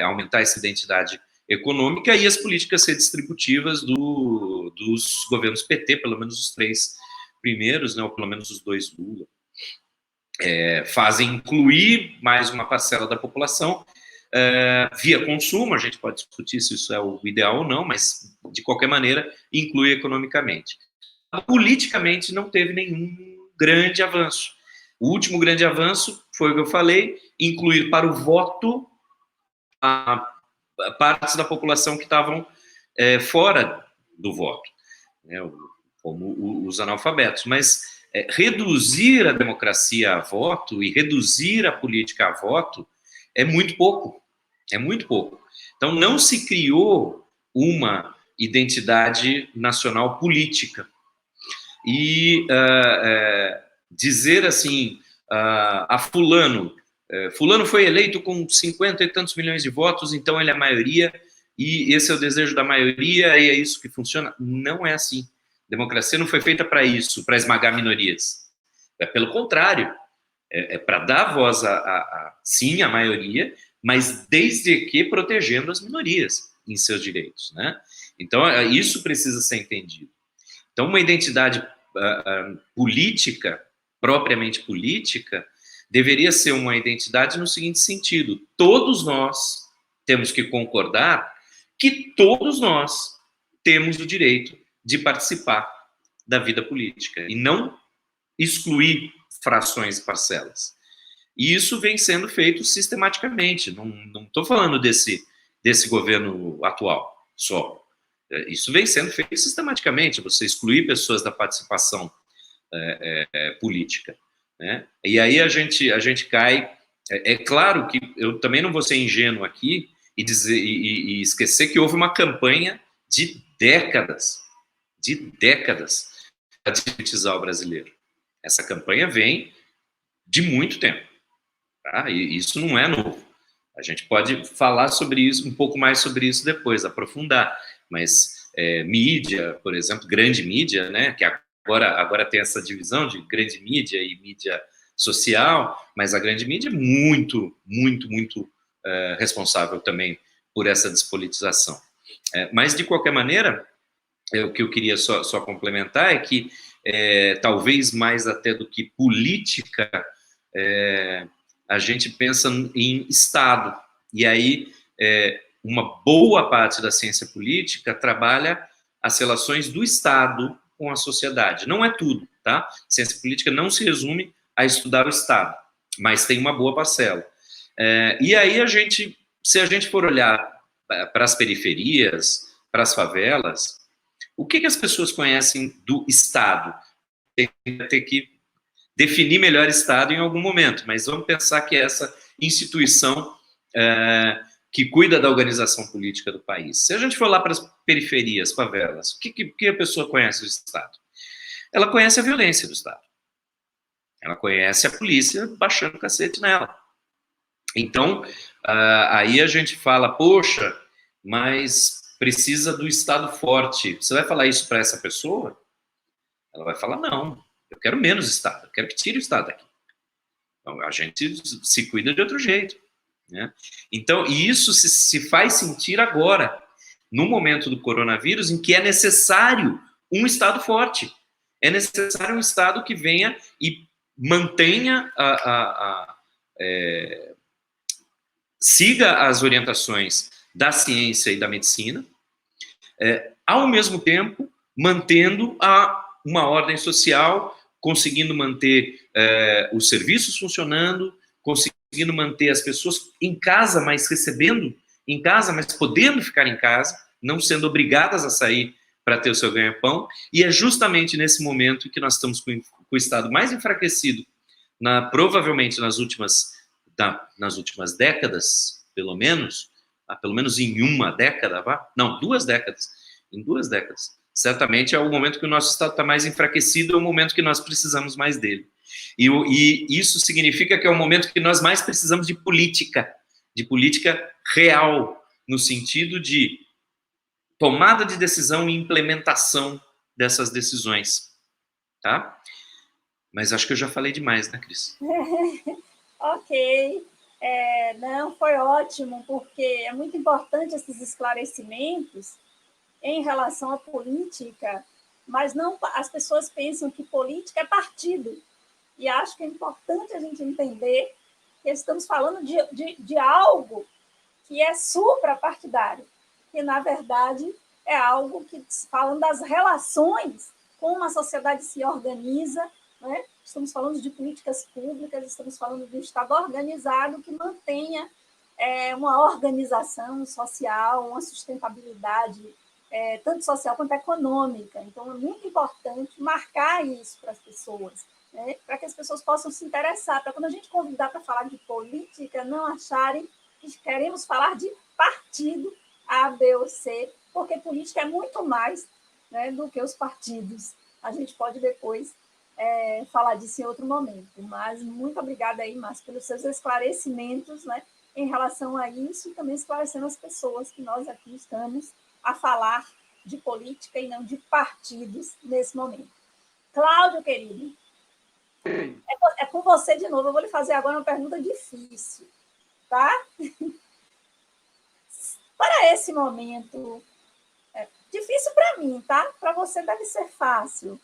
aumentar essa identidade econômica e as políticas redistributivas dos governos PT, pelo menos os 3 primeiros, né, ou pelo menos os 2 Lula, fazem incluir mais uma parcela da população via consumo. A gente pode discutir se isso é o ideal ou não, mas, de qualquer maneira, inclui economicamente. Politicamente, não teve nenhum grande avanço. O último grande avanço foi o que eu falei, incluir para o voto partes da população que estavam fora do voto, né, como os analfabetos. Mas reduzir a democracia a voto e reduzir a política a voto é muito pouco. É muito pouco. Então, não se criou uma identidade nacional política. E dizer assim, a fulano foi eleito com 50 e tantos milhões de votos, então ele é a maioria, e esse é o desejo da maioria, e é isso que funciona. Não é assim. Democracia não foi feita para isso, para esmagar minorias. Pelo contrário, para dar voz sim, à maioria, mas desde que protegendo as minorias em seus direitos, né? Então, isso precisa ser entendido. Então, uma identidade política, propriamente política, deveria ser uma identidade no seguinte sentido: todos nós temos que concordar que todos nós temos o direito de participar da vida política e não excluir frações e parcelas. E isso vem sendo feito sistematicamente. Não estou falando desse governo atual só. Isso vem sendo feito sistematicamente, você excluir pessoas da participação política, né? E aí a gente cai. É claro que eu também não vou ser ingênuo aqui e esquecer que houve uma campanha de décadas para despolitizar o brasileiro. Essa campanha vem de muito tempo, tá? E isso não é novo. A gente pode falar sobre isso, um pouco mais sobre isso depois, aprofundar. Mas mídia, por exemplo, grande mídia, né, que agora tem essa divisão de grande mídia e mídia social, mas a grande mídia é muito, muito, muito responsável também por essa despolitização. Mas, de qualquer maneira, o que eu queria só complementar é que, talvez mais até do que política, a gente pensa em Estado. E aí, uma boa parte da ciência política trabalha as relações do Estado com a sociedade. Não é tudo, tá? Ciência política não se resume a estudar o Estado, mas tem uma boa parcela. E aí, se a gente for olhar para as periferias, para as favelas, o que as pessoas conhecem do Estado? Tem que ter que definir melhor Estado em algum momento, mas vamos pensar que essa instituição que cuida da organização política do país. Se a gente for lá para as periferias, favelas, o que a pessoa conhece do Estado? Ela conhece a violência do Estado. Ela conhece a polícia baixando o cacete nela. Então, aí a gente fala, poxa, mas precisa do Estado forte. Você vai falar isso para essa pessoa? Ela vai falar, não, eu quero menos Estado, eu quero que tire o Estado daqui. Então, a gente se cuida de outro jeito, né? Então, e isso se faz sentir agora, no momento do coronavírus, em que é necessário um Estado forte. É necessário um Estado que venha e mantenha siga as orientações da ciência e da medicina, ao mesmo tempo mantendo uma ordem social, conseguindo manter os serviços funcionando, conseguindo manter as pessoas em casa, mas recebendo em casa, mas podendo ficar em casa, não sendo obrigadas a sair para ter o seu ganha-pão. E é justamente nesse momento que nós estamos com o Estado mais enfraquecido, provavelmente nas últimas décadas, pelo menos em uma década, não, 2 décadas, em 2 décadas. Certamente é o momento que o nosso Estado está mais enfraquecido, é o momento que nós precisamos mais dele. E isso significa que é o momento que nós mais precisamos de política real, no sentido de tomada de decisão e implementação dessas decisões, tá? Mas acho que eu já falei demais, né, Cris? Ok. Não, foi ótimo, porque é muito importante esses esclarecimentos em relação à política, mas não, as pessoas pensam que política é partido. E acho que é importante a gente entender que estamos falando de algo que é suprapartidário, que, na verdade, é algo que, falando das relações, como a sociedade se organiza, né? Estamos falando de políticas públicas, estamos falando de um Estado organizado que mantenha uma organização social, uma sustentabilidade, tanto social quanto econômica. Então, é muito importante marcar isso para as pessoas, né? Para que as pessoas possam se interessar, para quando a gente convidar para falar de política, não acharem que queremos falar de partido A, B ou C, porque política é muito mais, né, do que os partidos. A gente pode depois falar disso em outro momento. Mas muito obrigada aí, Márcio, pelos seus esclarecimentos, né, em relação a isso e também esclarecendo as pessoas que nós aqui estamos a falar de política e não de partidos nesse momento. Cláudio, querido, é com você de novo. Eu vou lhe fazer agora uma pergunta difícil, tá? Para esse momento, difícil para mim, tá? Para você deve ser fácil.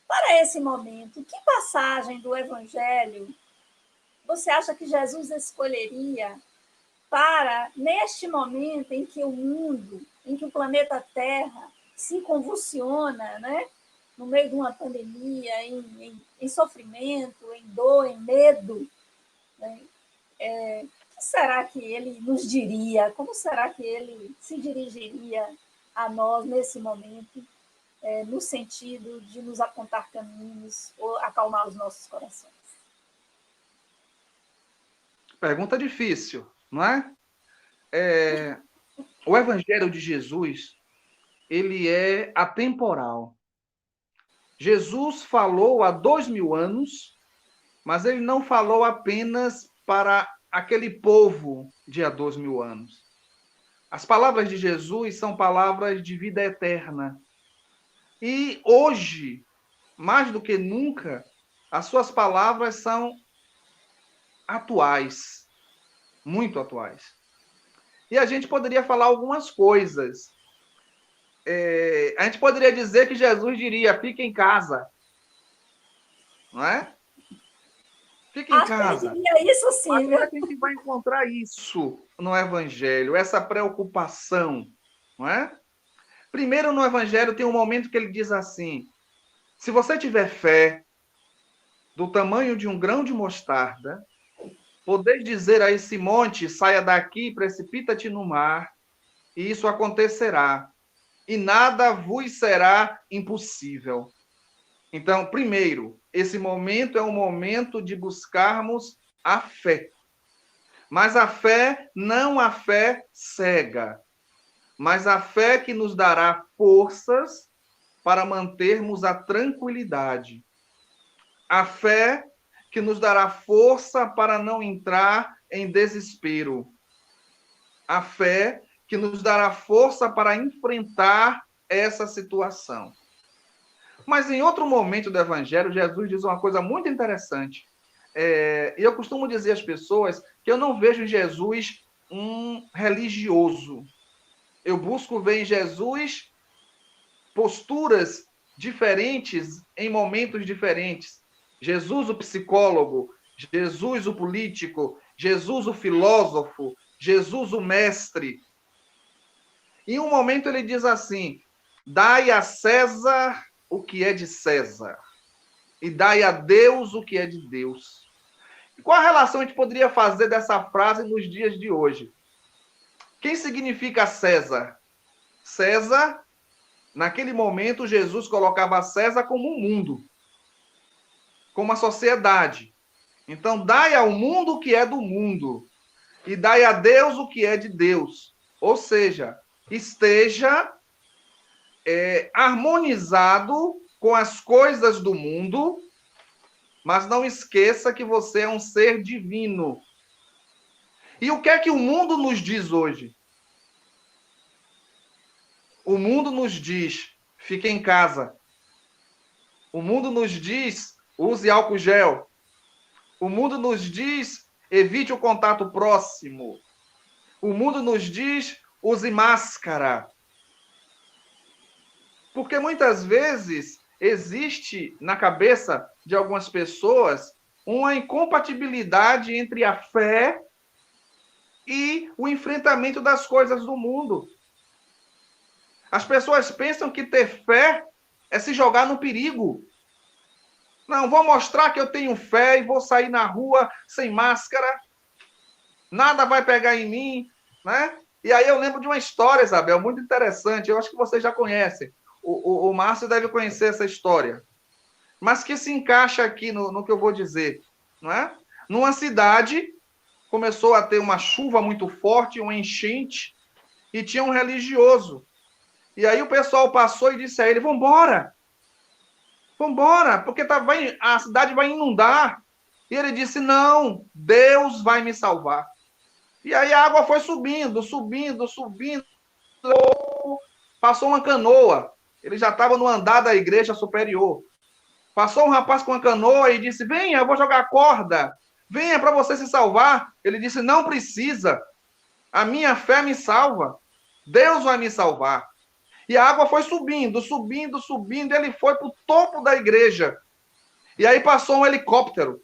Para esse momento, que passagem do Evangelho você acha que Jesus escolheria para, neste momento em que o mundo, em que o planeta Terra se convulsiona, né? No meio de uma pandemia, em sofrimento, em dor, em medo, né? O que será que ele nos diria? Como será que ele se dirigiria a nós nesse momento, no sentido de nos apontar caminhos ou acalmar os nossos corações? Pergunta difícil, não é? O Evangelho de Jesus, ele é atemporal. Jesus falou há 2000 anos, mas ele não falou apenas para aquele povo de há 2000 anos. As palavras de Jesus são palavras de vida eterna. E hoje, mais do que nunca, as suas palavras são atuais, muito atuais. E a gente poderia falar algumas coisas. A gente poderia dizer que Jesus diria, fique em casa. Não é? Fique em casa. Ele diria isso sim. Mas como é que a gente vai encontrar isso no Evangelho? Essa preocupação, não é? Primeiro, no Evangelho, tem um momento que ele diz assim, se você tiver fé do tamanho de um grão de mostarda, poder dizer a esse monte, saia daqui, precipita-te no mar, e isso acontecerá, e nada vos será impossível. Então, primeiro, esse momento é um momento de buscarmos a fé. Mas a fé, não a fé cega, mas a fé que nos dará forças para mantermos a tranquilidade. A fé que nos dará força para não entrar em desespero. A fé que nos dará força para enfrentar essa situação. Mas em outro momento do Evangelho, Jesus diz uma coisa muito interessante. Eu costumo dizer às pessoas que eu não vejo em Jesus um religioso. Eu busco ver em Jesus posturas diferentes em momentos diferentes. Jesus o psicólogo, Jesus o político, Jesus o filósofo, Jesus o mestre. Em um momento ele diz assim, dai a César o que é de César e dai a Deus o que é de Deus. E qual a relação a gente poderia fazer dessa frase nos dias de hoje? Quem significa César? César, naquele momento, Jesus colocava César como um mundo, como a sociedade. Então, dai ao mundo o que é do mundo e dai a Deus o que é de Deus. Ou seja, esteja harmonizado com as coisas do mundo mas não esqueça que você é um ser divino. E o que é que o mundo nos diz hoje? O mundo nos diz, fique em casa. O mundo nos diz, use álcool gel. O mundo nos diz, evite o contato próximo. O mundo nos diz, use máscara. Porque muitas vezes existe na cabeça de algumas pessoas uma incompatibilidade entre a fé e o enfrentamento das coisas do mundo. As pessoas pensam que ter fé é se jogar no perigo. Não, vou mostrar que eu tenho fé e vou sair na rua sem máscara. Nada vai pegar em mim, né? E aí eu lembro de uma história, Isabel, muito interessante. Eu acho que vocês já conhecem. O Márcio deve conhecer essa história. Mas que se encaixa aqui no que eu vou dizer, não é? Numa cidade, começou a ter uma chuva muito forte, uma enchente, e tinha um religioso. E aí o pessoal passou e disse a ele, vambora, porque a cidade vai inundar. E ele disse, não, Deus vai me salvar. E aí a água foi subindo. Passou uma canoa. Ele já estava no andar da igreja superior. Passou um rapaz com uma canoa e disse, venha, eu vou jogar corda. Venha para você se salvar. Ele disse, não precisa. A minha fé me salva. Deus vai me salvar. E a água foi subindo. Ele foi para o topo da igreja. E aí passou um helicóptero.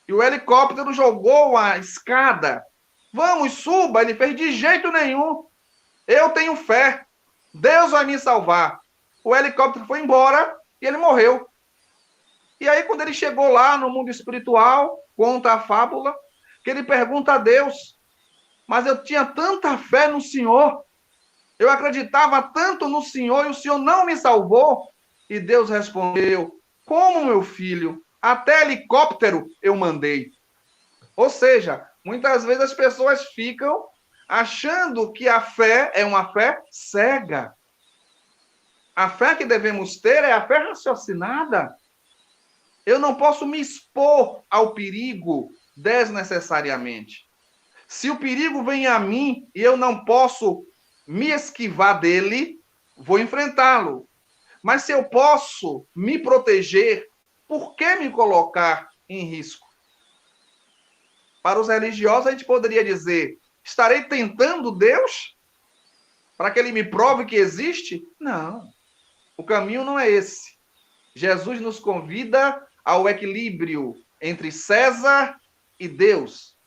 E o helicóptero jogou a escada. Vamos, suba. Ele fez de jeito nenhum. Eu tenho fé. Deus vai me salvar. O helicóptero foi embora e ele morreu. E aí, quando ele chegou lá no mundo espiritual, conta a fábula, que ele pergunta a Deus, mas eu tinha tanta fé no Senhor, eu acreditava tanto no Senhor e o Senhor não me salvou. E Deus respondeu, como, meu filho? Até helicóptero eu mandei. Ou seja, muitas vezes as pessoas ficam achando que a fé é uma fé cega. A fé que devemos ter é a fé raciocinada. Eu não posso me expor ao perigo desnecessariamente. Se o perigo vem a mim e eu não posso me esquivar dele, vou enfrentá-lo. Mas se eu posso me proteger, por que me colocar em risco? Para os religiosos, a gente poderia dizer, estarei tentando Deus para que ele me prove que existe? Não. O caminho não é esse. Jesus nos convida ao equilíbrio entre César e Deus.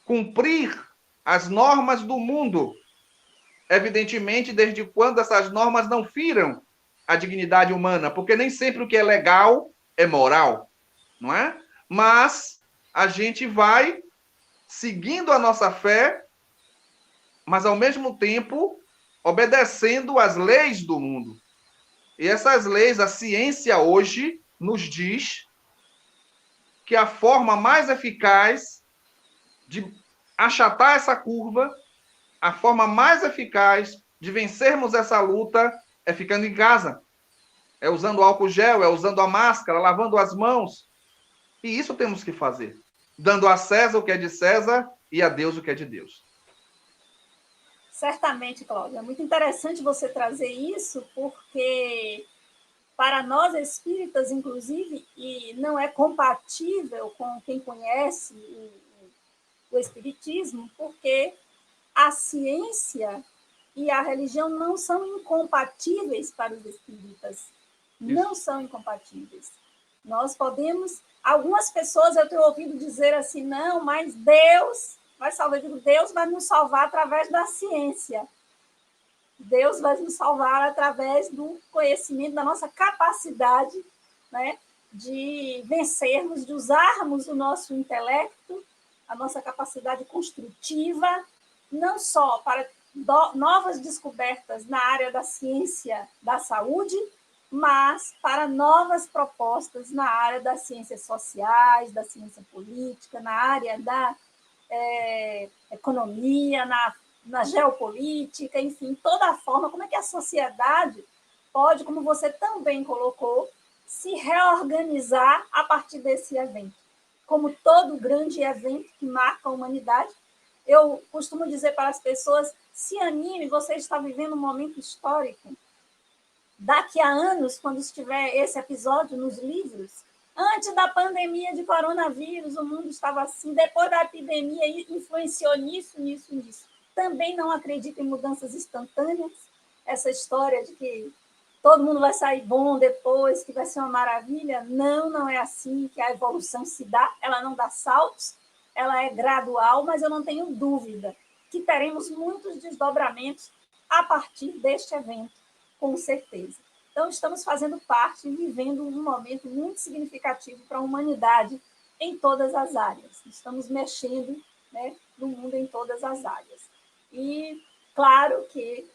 Cumprir as normas do mundo. Evidentemente, desde quando essas normas não firam a dignidade humana, porque nem sempre o que é legal é moral, não é? Mas a gente vai seguindo a nossa fé, mas ao mesmo tempo obedecendo às leis do mundo. E essas leis, a ciência hoje nos diz que a forma mais eficaz de achatar essa curva, a forma mais eficaz de vencermos essa luta é ficando em casa. É usando álcool gel, é usando a máscara, lavando as mãos. E isso temos que fazer. Dando a César o que é de César e a Deus o que é de Deus. Certamente, Cláudia. É muito interessante você trazer isso, porque para nós espíritas, inclusive, e não é compatível com quem conhece o espiritismo, porque a ciência e a religião não são incompatíveis para os espíritas. Não são incompatíveis. Nós podemos... Algumas pessoas eu tenho ouvido dizer assim, não, mas Deus vai salvar. Eu digo, Deus vai nos salvar através da ciência. Deus vai nos salvar através do conhecimento, da nossa capacidade, né, de vencermos, de usarmos o nosso intelecto, a nossa capacidade construtiva, não só para novas descobertas na área da ciência da saúde, mas para novas propostas na área das ciências sociais, da ciência política, na área da economia, na geopolítica, enfim, toda a forma, como é que a sociedade pode, como você também colocou, se reorganizar a partir desse evento. Como todo grande evento que marca a humanidade, eu costumo dizer para as pessoas, se anime, você está vivendo um momento histórico. Daqui a anos, quando estiver esse episódio nos livros, antes da pandemia de coronavírus, o mundo estava assim, depois da epidemia, influenciou nisso. Também não acredito em mudanças instantâneas, essa história de que todo mundo vai sair bom depois, que vai ser uma maravilha. Não é assim que a evolução se dá, ela não dá saltos, ela é gradual, mas eu não tenho dúvida que teremos muitos desdobramentos a partir deste evento, com certeza. Então, estamos fazendo parte e vivendo um momento muito significativo para a humanidade em todas as áreas. Estamos mexendo, né, no mundo em todas as áreas. E, claro que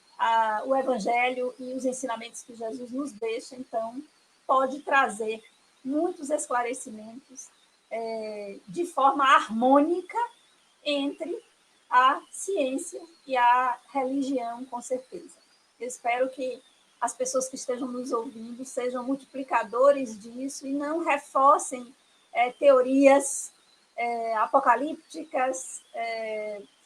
o Evangelho e os ensinamentos que Jesus nos deixa, então, pode trazer muitos esclarecimentos de forma harmônica entre a ciência e a religião, com certeza. Eu espero que as pessoas que estejam nos ouvindo sejam multiplicadores disso e não reforcem teorias apocalípticas,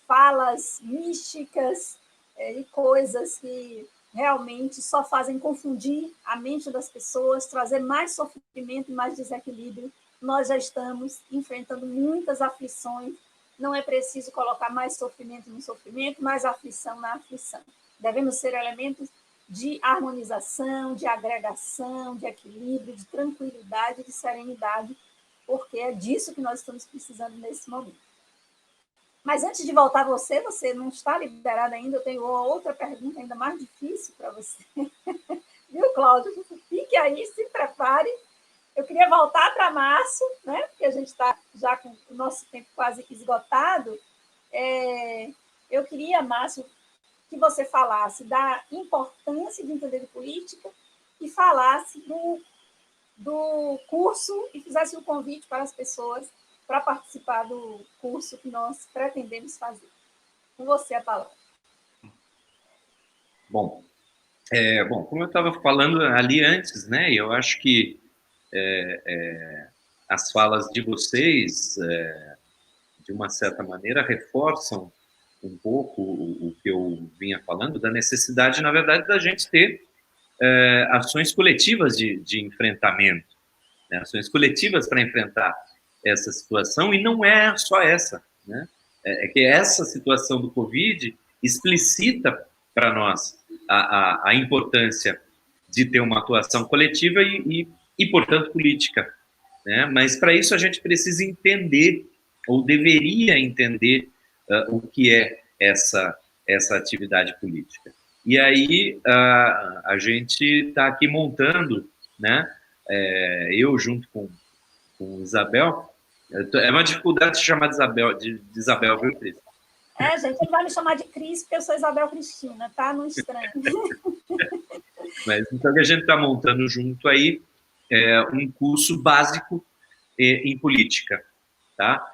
falas místicas e coisas que realmente só fazem confundir a mente das pessoas, trazer mais sofrimento e mais desequilíbrio. Nós já estamos enfrentando muitas aflições, não é preciso colocar mais sofrimento no sofrimento, mais aflição na aflição. Devemos ser elementos de harmonização, de agregação, de equilíbrio, de tranquilidade, de serenidade, porque é disso que nós estamos precisando nesse momento. Mas antes de voltar a você não está liberada ainda, eu tenho outra pergunta ainda mais difícil para você. Viu, Cláudio? Fique aí, se prepare. Eu queria voltar para março, né? Porque a gente está já com o nosso tempo quase esgotado. Eu queria, Márcio, que você falasse da importância de entender de política e falasse do curso e fizesse um convite para as pessoas para participar do curso que nós pretendemos fazer. Com você a palavra. Bom, como eu estava falando ali antes, né, eu acho que as falas de vocês, de uma certa maneira, reforçam um pouco o que eu vinha falando, da necessidade, na verdade, da gente ter ações coletivas de enfrentamento, né? Ações coletivas para enfrentar essa situação, e não é só essa, né? É que essa situação do Covid explicita para nós a importância de ter uma atuação coletiva e, portanto, política, né? Mas, para isso, a gente precisa entender, ou deveria entender, o que é essa atividade política. E aí, a gente está aqui montando, né? Eu, junto com Isabel, é uma dificuldade se chamar de Isabel, viu, Cris? Gente, ele vai me chamar de Cris, porque eu sou Isabel Cristina, tá? Não estranho. Mas então a gente está montando junto aí um curso básico em política, tá?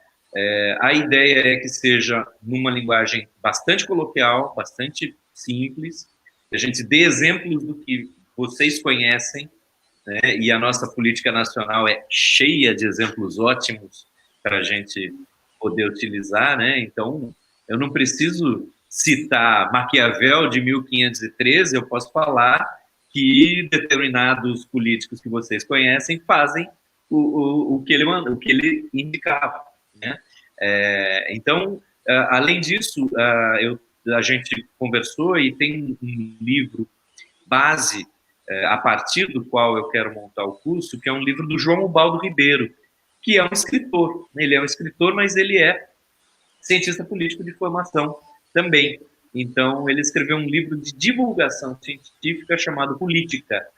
A ideia é que seja numa linguagem bastante coloquial, bastante simples, que a gente dê exemplos do que vocês conhecem, né? E a nossa política nacional é cheia de exemplos ótimos para a gente poder utilizar, né? Então, eu não preciso citar Maquiavel de 1513, eu posso falar que determinados políticos que vocês conhecem fazem o que ele manda, o que ele indicava, né? Então, além disso, a gente conversou e tem um livro base a partir do qual eu quero montar o curso, que é um livro do João Ubaldo Ribeiro, que é um escritor. Ele é um escritor, mas ele é cientista político de formação também. Então, ele escreveu um livro de divulgação científica chamado Política.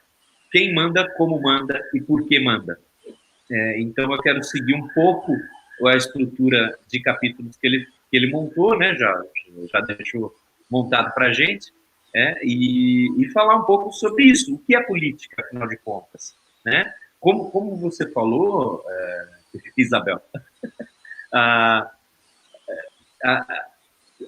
Quem manda, como manda e por que manda. Então, eu quero seguir um pouco a estrutura de capítulos que ele montou, né? Já deixou montado para a gente. E falar um pouco sobre isso, o que é política, afinal de contas, né? Como você falou, Isabel,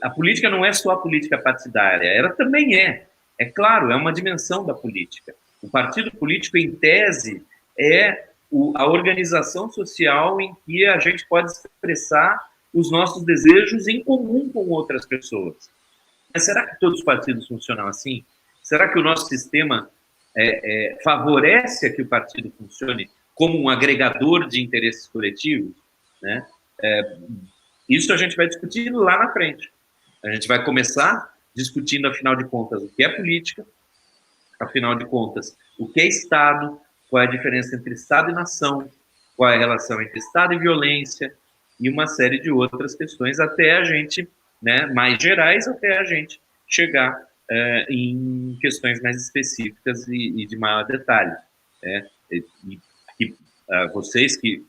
a política não é só a política partidária, ela também é claro, é uma dimensão da política. O partido político, em tese, é a organização social em que a gente pode expressar os nossos desejos em comum com outras pessoas. Mas será que todos os partidos funcionam assim? Será que o nosso sistema favorece a que o partido funcione como um agregador de interesses coletivos? Né? Isso a gente vai discutir lá na frente. A gente vai começar discutindo, afinal de contas, o que é política, afinal de contas, o que é Estado, qual é a diferença entre Estado e nação, qual é a relação entre Estado e violência, e uma série de outras questões, até a gente, né, mais gerais, até a gente chegar em questões mais específicas e de maior detalhe. Né? Vocês que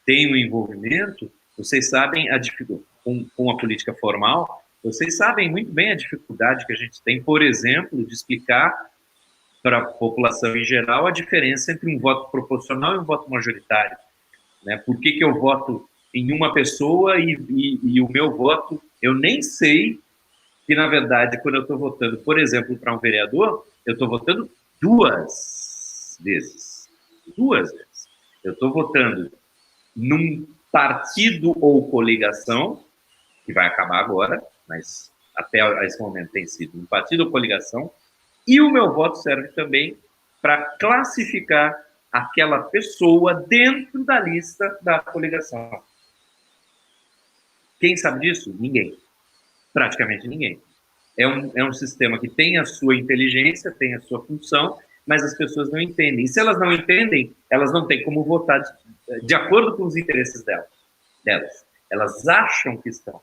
têm um envolvimento, vocês sabem a dificuldade, com a política formal, vocês sabem muito bem a dificuldade que a gente tem, por exemplo, de explicar para a população em geral a diferença entre um voto proporcional e um voto majoritário. Né? Por que eu voto em uma pessoa e o meu voto, eu nem sei que, na verdade, quando eu estou votando, por exemplo, para um vereador, eu estou votando duas vezes. Eu estou votando num partido ou coligação, que vai acabar agora, mas até esse momento tem sido um partido ou coligação, e o meu voto serve também para classificar aquela pessoa dentro da lista da coligação. Quem sabe disso? Ninguém. Praticamente ninguém. É um sistema que tem a sua inteligência, tem a sua função, mas as pessoas não entendem. E se elas não entendem, elas não têm como votar de acordo com os interesses delas. Elas acham que estão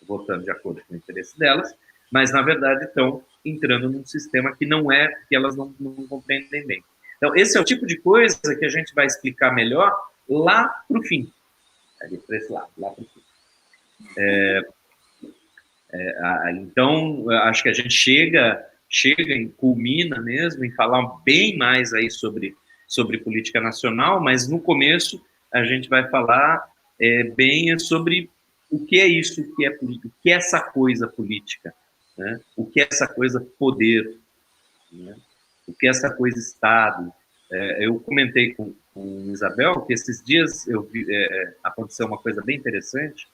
votando de acordo com o interesse delas, mas, na verdade, estão entrando num sistema que não é, que elas não compreendem bem. Então, esse é o tipo de coisa que a gente vai explicar melhor lá para o fim. Ali para esse lado, lá para o fim. Então, acho que a gente chega e culmina mesmo em falar bem mais aí sobre política nacional, mas no começo a gente vai falar bem sobre o que é isso, o que é política, o que é essa coisa política, né? O que é essa coisa poder, né? O que é essa coisa Estado. Eu comentei com Isabel que esses dias aconteceu uma coisa bem interessante,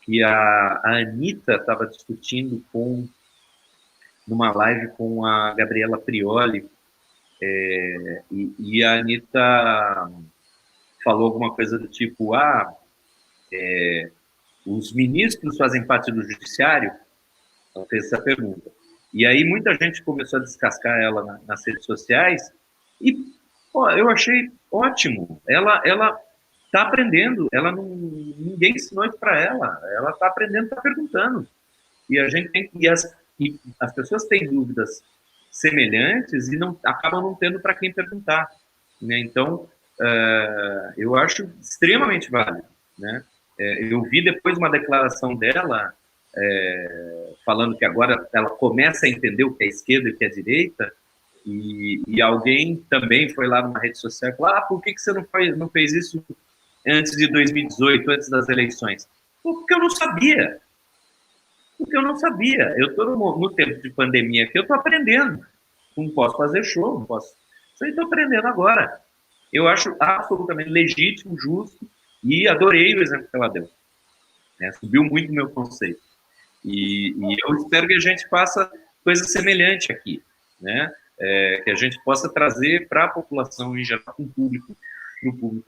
que a Anitta estava discutindo numa live com a Gabriela Prioli, e a Anitta falou alguma coisa do tipo, os ministros fazem parte do judiciário? Ela fez essa pergunta. E aí muita gente começou a descascar ela nas redes sociais, e eu achei ótimo. Ela está aprendendo, ninguém ensinou isso para ela está aprendendo, está perguntando. E a gente tem e as pessoas têm dúvidas semelhantes e acabam não tendo para quem perguntar. Né? Então, eu acho extremamente válido. Né? Eu vi depois uma declaração dela falando que agora ela começa a entender o que é esquerda e o que é direita, e alguém também foi lá numa rede social e falou, por que você não fez isso antes de 2018, antes das eleições? Porque eu não sabia. Eu estou no tempo de pandemia aqui, eu estou aprendendo. Não posso fazer show, não posso. Isso aí estou aprendendo agora. Eu acho absolutamente legítimo, justo, e adorei o exemplo que ela deu. Subiu muito o meu conceito. E eu espero que a gente faça coisa semelhante aqui, né? Que a gente possa trazer para a população em geral, para o público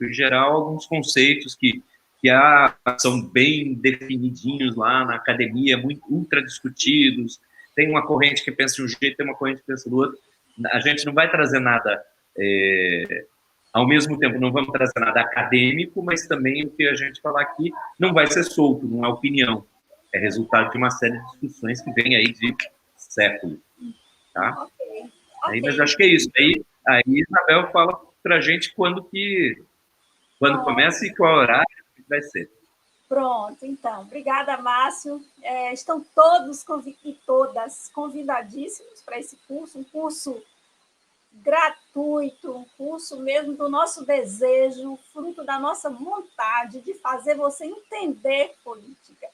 em geral, alguns conceitos que são bem definidinhos lá na academia, muito ultra discutidos. Tem uma corrente que pensa de um jeito, tem uma corrente que pensa do outro. A gente não vai trazer nada, ao mesmo tempo, não vamos trazer nada acadêmico, mas também o que a gente falar aqui não vai ser solto, não é opinião. É resultado de uma série de discussões que vem aí de séculos. Tá? Okay. Mas acho que é isso. Aí Isabel fala para a gente quando começa e qual horário que vai ser. Pronto, então. Obrigada, Márcio. Estão todos e todas convidadíssimos para esse curso, um curso gratuito, um curso mesmo do nosso desejo, fruto da nossa vontade de fazer você entender política.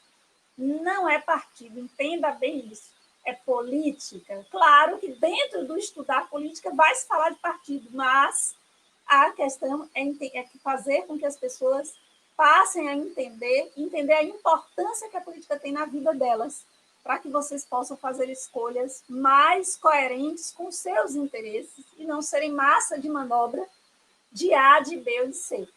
Não é partido, entenda bem isso. É política. Claro que dentro do estudar política vai se falar de partido, mas A questão é fazer com que as pessoas passem a entender a importância que a política tem na vida delas, para que vocês possam fazer escolhas mais coerentes com seus interesses e não serem massa de manobra de A, de B ou de C,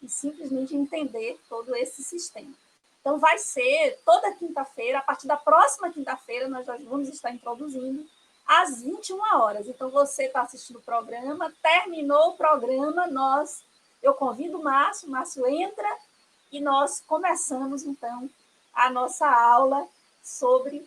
e simplesmente entender todo esse sistema. Então, vai ser toda quinta-feira, a partir da próxima quinta-feira, nós já vamos estar introduzindo, às 21 horas. Então, você está assistindo o programa, terminou o programa, eu convido o Márcio entra e nós começamos, então, a nossa aula sobre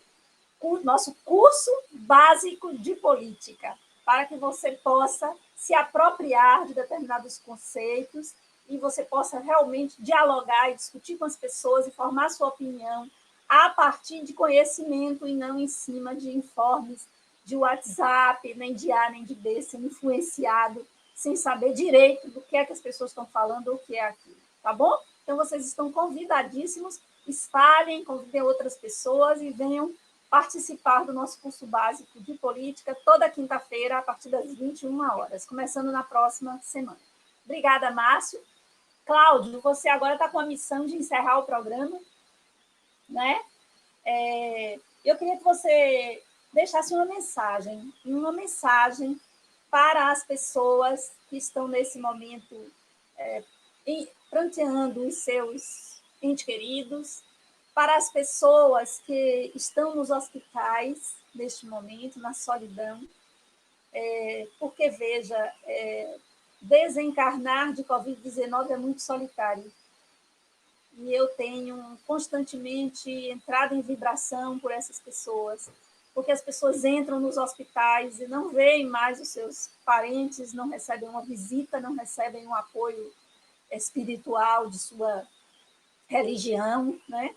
o nosso curso básico de política, para que você possa se apropriar de determinados conceitos e você possa realmente dialogar e discutir com as pessoas e formar sua opinião a partir de conhecimento e não em cima de informes de WhatsApp, nem de A, nem de B, sendo influenciado, sem saber direito do que é que as pessoas estão falando ou o que é aquilo, tá bom? Então, vocês estão convidadíssimos, espalhem, convidem outras pessoas e venham participar do nosso curso básico de política toda quinta-feira, a partir das 21 horas, começando na próxima semana. Obrigada, Márcio. Cláudio, você agora está com a missão de encerrar o programa, né? Eu queria que você deixasse uma mensagem para as pessoas que estão nesse momento pranteando os seus entes queridos, para as pessoas que estão nos hospitais neste momento, na solidão, porque, veja, desencarnar de Covid-19 é muito solitário. E eu tenho constantemente entrado em vibração por essas pessoas, porque as pessoas entram nos hospitais e não veem mais os seus parentes, não recebem uma visita, não recebem um apoio espiritual de sua religião, né?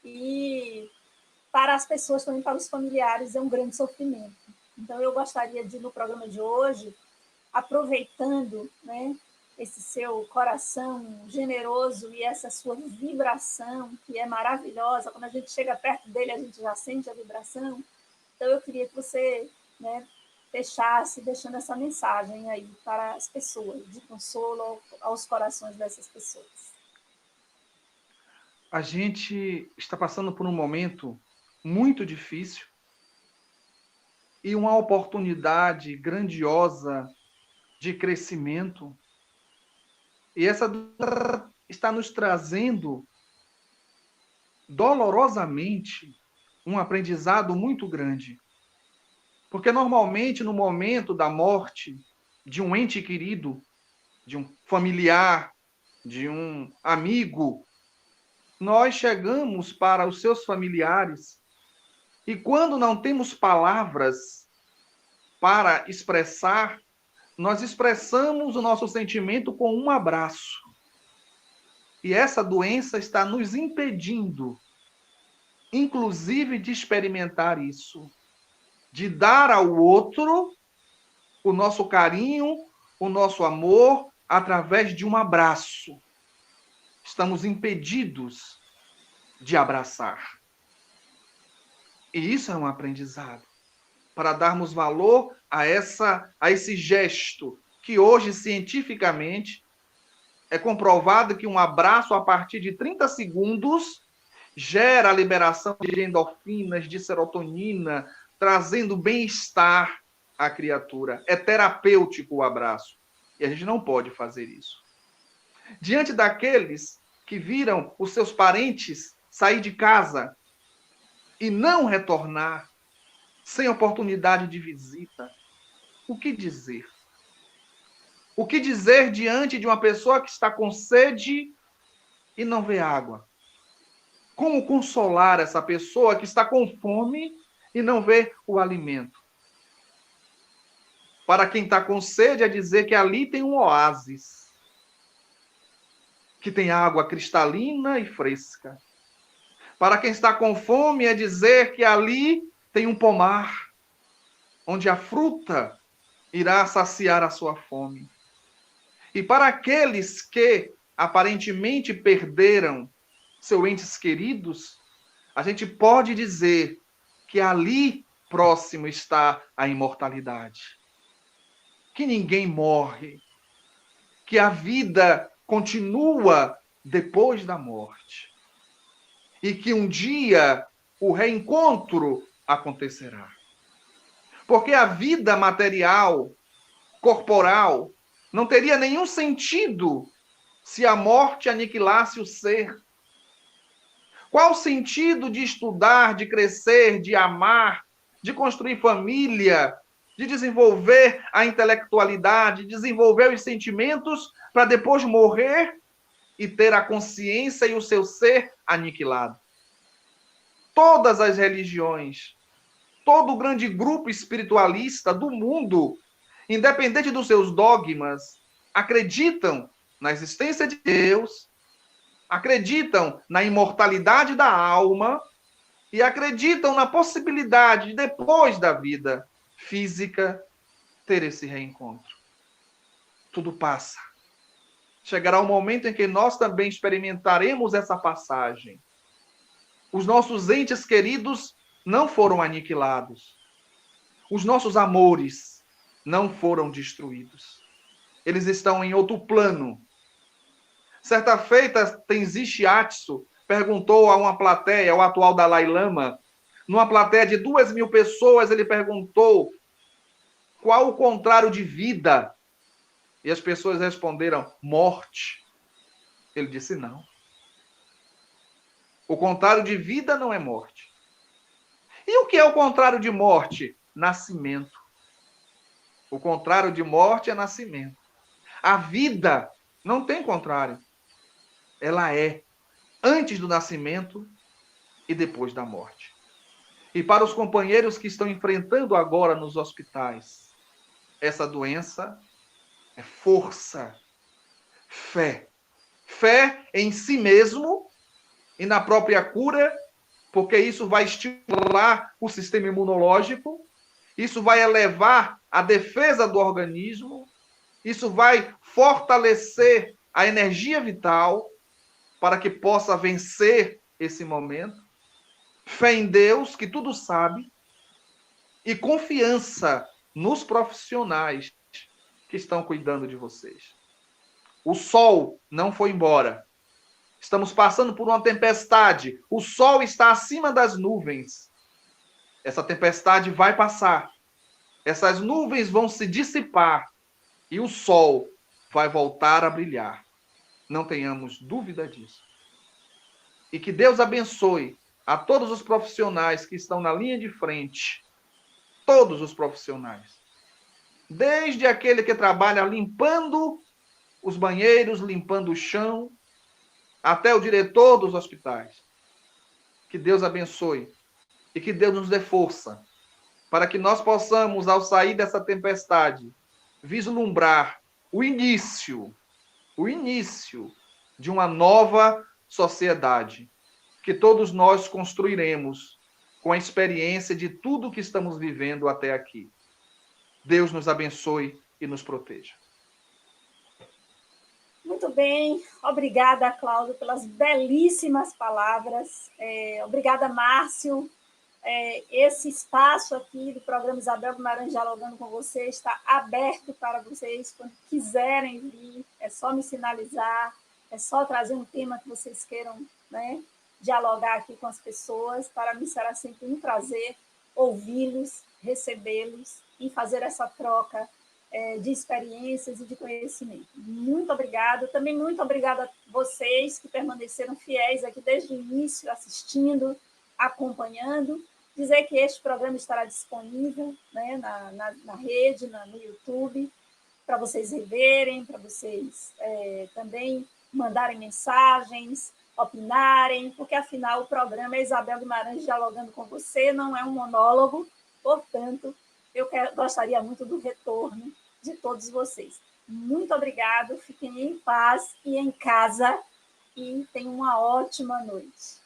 E para as pessoas, também para os familiares, é um grande sofrimento. Então, eu gostaria de, no programa de hoje, aproveitando, né, esse seu coração generoso e essa sua vibração, que é maravilhosa, quando a gente chega perto dele, a gente já sente a vibração. Então, eu queria que você, né, fechasse deixando essa mensagem aí para as pessoas, de consolo aos corações dessas pessoas. A gente está passando por um momento muito difícil e uma oportunidade grandiosa de crescimento. E essa está nos trazendo dolorosamente um aprendizado muito grande. Porque normalmente no momento da morte de um ente querido, de um familiar, de um amigo, nós chegamos para os seus familiares e quando não temos palavras para expressar, nós expressamos o nosso sentimento com um abraço. E essa doença está nos impedindo, inclusive, de experimentar isso, de dar ao outro o nosso carinho, o nosso amor, através de um abraço. Estamos impedidos de abraçar. E isso é um aprendizado, para darmos valor a esse gesto, que hoje, cientificamente, é comprovado que um abraço, a partir de 30 segundos, gera a liberação de endorfinas, de serotonina, trazendo bem-estar à criatura. É terapêutico o abraço. E a gente não pode fazer isso. Diante daqueles que viram os seus parentes sair de casa e não retornar, sem oportunidade de visita, o que dizer? O que dizer diante de uma pessoa que está com sede e não vê água? Como consolar essa pessoa que está com fome e não vê o alimento? Para quem está com sede, é dizer que ali tem um oásis, que tem água cristalina e fresca. Para quem está com fome, é dizer que ali tem um pomar, onde a fruta irá saciar a sua fome. E para aqueles que aparentemente perderam seus entes queridos, a gente pode dizer que ali próximo está a imortalidade. Que ninguém morre, que a vida continua depois da morte e que um dia o reencontro acontecerá. Porque a vida material, corporal, não teria nenhum sentido se a morte aniquilasse o ser. Qual o sentido de estudar, de crescer, de amar, de construir família, de desenvolver a intelectualidade, desenvolver os sentimentos para depois morrer e ter a consciência e o seu ser aniquilado? Todas as religiões, todo o grande grupo espiritualista do mundo, independente dos seus dogmas, acreditam na existência de Deus, acreditam na imortalidade da alma e acreditam na possibilidade de, depois da vida física, ter esse reencontro. Tudo passa. Chegará um momento em que nós também experimentaremos essa passagem. Os nossos entes queridos não foram aniquilados. Os nossos amores não foram destruídos. Eles estão em outro plano. Certa feita, Tenzin Gyatso perguntou a uma plateia, ao atual Dalai Lama, numa plateia de 2.000 pessoas, ele perguntou qual o contrário de vida? E as pessoas responderam, morte. Ele disse, não. O contrário de vida não é morte. E o que é o contrário de morte? Nascimento. O contrário de morte é nascimento. A vida não tem contrário. Ela é antes do nascimento e depois da morte. E para os companheiros que estão enfrentando agora nos hospitais, essa doença é força, fé. Fé em si mesmo e na própria cura, porque isso vai estimular o sistema imunológico, isso vai elevar a defesa do organismo, isso vai fortalecer a energia vital para que possa vencer esse momento. Fé em Deus, que tudo sabe, e confiança nos profissionais que estão cuidando de vocês. O sol não foi embora. Estamos passando por uma tempestade. O sol está acima das nuvens. Essa tempestade vai passar. Essas nuvens vão se dissipar e o sol vai voltar a brilhar. Não tenhamos dúvida disso. E que Deus abençoe a todos os profissionais que estão na linha de frente. Todos os profissionais. Desde aquele que trabalha limpando os banheiros, limpando o chão, até o diretor dos hospitais. Que Deus abençoe e que Deus nos dê força para que nós possamos, ao sair dessa tempestade, vislumbrar o início de uma nova sociedade que todos nós construiremos com a experiência de tudo que estamos vivendo até aqui. Deus nos abençoe e nos proteja. Muito bem, obrigada, Cláudio, pelas belíssimas palavras. Obrigada, Márcio. Esse espaço aqui do programa Isabel Guimarães Dialogando com você está aberto para vocês, quando quiserem vir, é só me sinalizar, é só trazer um tema que vocês queiram, né, dialogar aqui com as pessoas. Para mim será sempre um prazer ouvi-los, recebê-los e fazer essa troca de experiências e de conhecimento. Muito obrigada. Também muito obrigada a vocês que permaneceram fiéis aqui desde o início, assistindo, acompanhando. Dizer que este programa estará disponível, né, na rede, no YouTube, para vocês reverem, para vocês também mandarem mensagens, opinarem, porque, afinal, o programa é Isabel Guimarães Dialogando com você, não é um monólogo, portanto, eu gostaria muito do retorno de todos vocês. Muito obrigado, fiquem em paz e em casa, e tenham uma ótima noite.